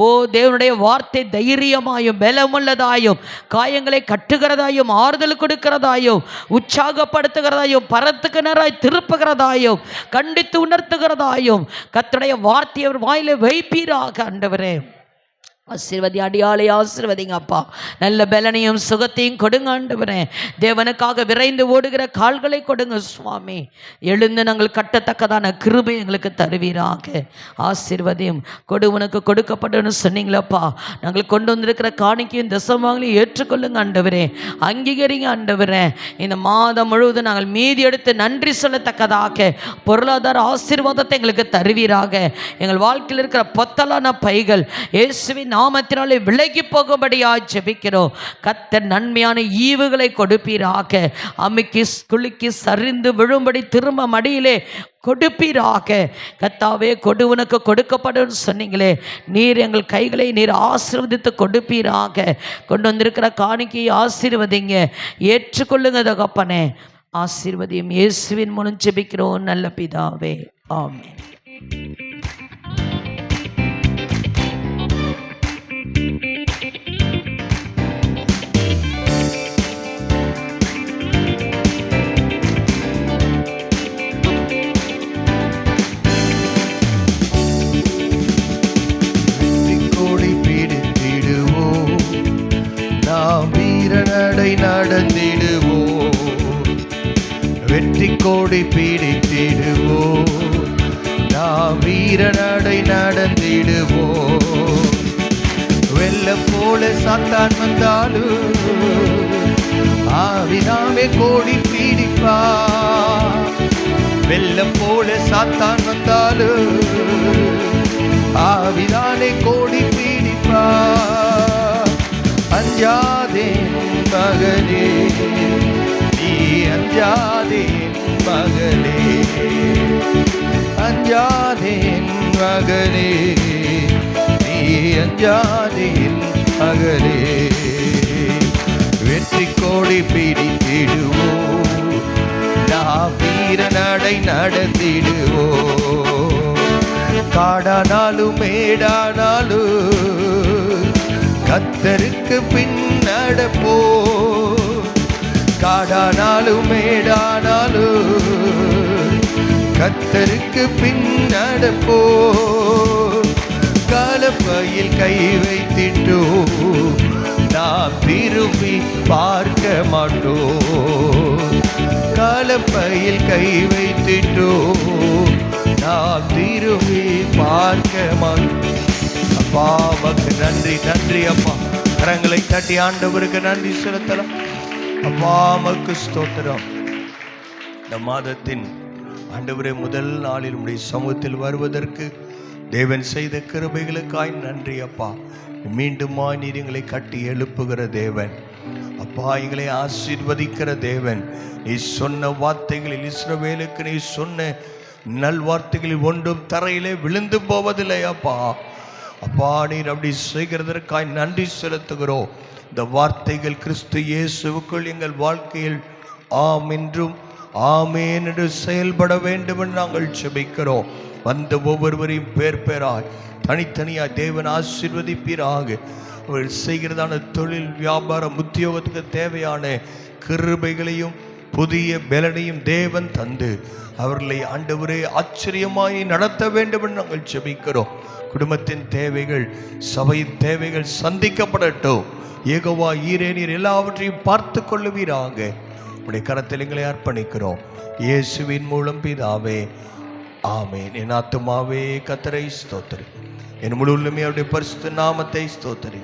ஓ தேவனுடைய வார்த்தை தைரியமாயும் பலமுள்ளதாயும் காயங்களை கட்டுகிறதாயும் ஆறுதல் கொடுக்கிறதாயும் உற்சாகப்படுத்துகிறதாயும் பரத்துக்கிணராய் திருப்புகிறதாயும் கண்டித்து உணர்த்துகிறதாயும் கர்த்தருடைய வார்த்தையை அவர் வாயில வைப்பீராக ஆண்டவரே. ஆசீர்வதி அடியாளை ஆசீர்வதிங்க அப்பா. நல்ல பலனையும் சுகத்தையும் கொடுங்க ஆண்டவரே. தேவனுக்காக விரைந்து ஓடுகிற கால்களை கொடுங்க சுவாமி. எழுந்து நாங்கள் கட்டத்தக்கதான கிருபை எங்களுக்கு தருவீராக. ஆசீர்வதியும் கொடு உனக்கு கொடுக்கப்படும் சொன்னீங்களப்பா. நாங்கள் கொண்டு வந்திருக்கிற காணிக்கையும் தசமாகலையும் ஏற்றுக்கொள்ளுங்க ஆண்டவரே. அங்கீகரிங்க ஆண்டவரே. இந்த மாதம் முழுவதும் நாங்கள் மீதி எடுத்து நன்றி சொல்லத்தக்கதாக பொருளாதார ஆசீர்வாதத்தை எங்களுக்கு தருவீராக. எங்கள் வாழ்க்கையில் இருக்கிற பொத்தலான பைகள் இயேசுவின் நாமத்தினாலே விலகி போகும்படியாய் ஜெபிக்கிறோம். கர்த்தர் நன்மையான ஈவுகளை கொடுப்பீராக. அமுக்கி குலுக்கி சரிந்து விழும்படி திரும்ப மடியிலே கொடுப்பீராக. கர்த்தாவே, கொடு உனக்கு கொடுக்கப்படும் சொன்னீங்களே, நீர் எங்கள் கைகளை நீர் ஆசீர்வதித்து கொடுப்பீராக. கொண்டு வந்திருக்கிற காணிக்கையை ஆசீர்வதிங்க, ஏற்றுக்கொள்ளுங்க தகப்பனே. ஆசீர்வதியும் இயேசுவின் மூலம் ஜெபிக்கிறோம் நல்ல பிதாவே, ஆமென். கொடி பிடித்திடுவோம், நாம் வீரநடை நடந்திடுவோம். வெற்றி கொடி பிடித்திடுவோம், நாம் வீரநடை நடந்திடுவோம். வெள்ளம் போல சாத்தான் வந்தாலும் ஆவினாமே கோடி பிடிப்பா. வெள்ளம் போல சாத்தான் வந்தாலும் ஆவிதானே கோடி பிடிப்பா. அஞ்சாதே மகனே, நீ அஞ்சாதே மகனே, அஞ்சாதே மகனே, நீ அஞ்சாதே மகனே. வெற்றி கோடி பிடித்திடுவோம், நாம் வீரநடை நடந்திடுவோம். காடானாலும் மேடானாலும் கர்த்தருக்கு பின் நடப்போம். காடானாலும் மேடானாலும் கர்த்தருக்கு பின் நடப்போம். கலப்பையில் கை வைத்திட்டோம், நாம் திரும்பி பார்க்க மாட்டோம். கலப்பையில் கை வைத்திட்டோம், நாம் திரும்பி பார்க்க மாட்டோம். அப்பா, உமக்கு நன்றி, நன்றி அப்பா. கரங்களை தட்டி ஆண்டவருக்கு நன்றி செலுத்தலாம். அப்பா, உமக்கு ஸ்தோத்திரம். இந்த மாதத்தின் ஆண்டவரே முதல் நாளில் உடைய சமூகத்தில் வருவதற்கு தேவன் செய்த கிருபைகளுக்காய் நன்றி அப்பா. மீண்டுமாய் நீர் எங்களை கட்டி எழுப்புகிற தேவன் அப்பா, எங்களை ஆசீர்வதிக்கிற தேவன். நீ சொன்ன வார்த்தைகளில் இஸ்ரவேலுக்கு நீ சொன்ன நல்வார்த்தைகளில் ஒன்றும் தரையிலே விழுந்து போவதில்லை அப்பா. அப்பா, நீர் அப்படி செய்கிறதற்காய் நன்றி செலுத்துகிறோம். இந்த வார்த்தைகள் கிறிஸ்து இயேசுவுக்குள் எங்கள் வாழ்க்கையில் ஆம் என்றும் ஆமேன் என்று செயல்பட வேண்டும் என்று நாங்கள் ஜெபிக்கிறோம். வந்த ஒவ்வொருவரையும் பேர் பேராய் தனித்தனியாய் தேவன் ஆசீர்வதிப்பீராக. அவர்கள் செய்கிறதான தொழில் வியாபாரம் உத்தியோகத்துக்கு தேவையான கிருபைகளையும் புதிய பலனையும் தேவன் தந்து அவர்களை ஆண்டவரே ஆச்சரியமாய் நடத்த வேண்டும் என்று நாங்கள் ஜெபிக்கிறோம். குடும்பத்தின் தேவைகள், சபையின் தேவைகள் சந்திக்கப்படட்டும். யெகோவா ஈரே, நீர் எல்லாவற்றையும் பார்த்து கொள்ளுவீராக. உடைய கரத்தில் எங்களை அர்ப்பணிக்கிறோம் இயேசுவின் மூலம் பிதாவே, ஆமென். என் ஆத்துமாவே கர்த்தரை ஸ்தோத்திரி, என் முழு உள்ளமே அவருடைய பரிசுத்த நாமத்தை ஸ்தோத்திரி.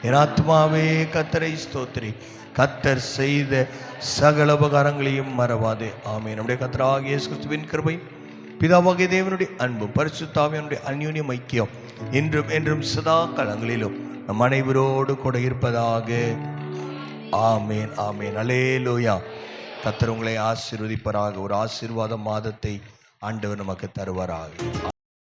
என் ஆத்துமாவே கர்த்தரை ஸ்தோத்திரி, கர்த்தர் செய்த சகல உபகாரங்களையும் மறவாதே. ஆமென். நம்முடைய கர்த்தராகிய இயேசு கிறிஸ்துவின் கிருபை, பிதாவாகிய தேவனுடைய அன்பும் பரிசுத்த ஆவியானவருடைய அந்யோன்ய ஐக்கியம் இன்றும் என்றும் சதா காலங்களிலும் நம் அனைவரோடு கூட இருப்பதாக. ஆமேன், ஆமேன். அல்லேலூயா. கர்த்தர் உங்களை ஆசீர்வதிப்பராக. ஒரு ஆசீர்வாத மாதத்தை ஆண்டவர் நமக்கு தருவாராக.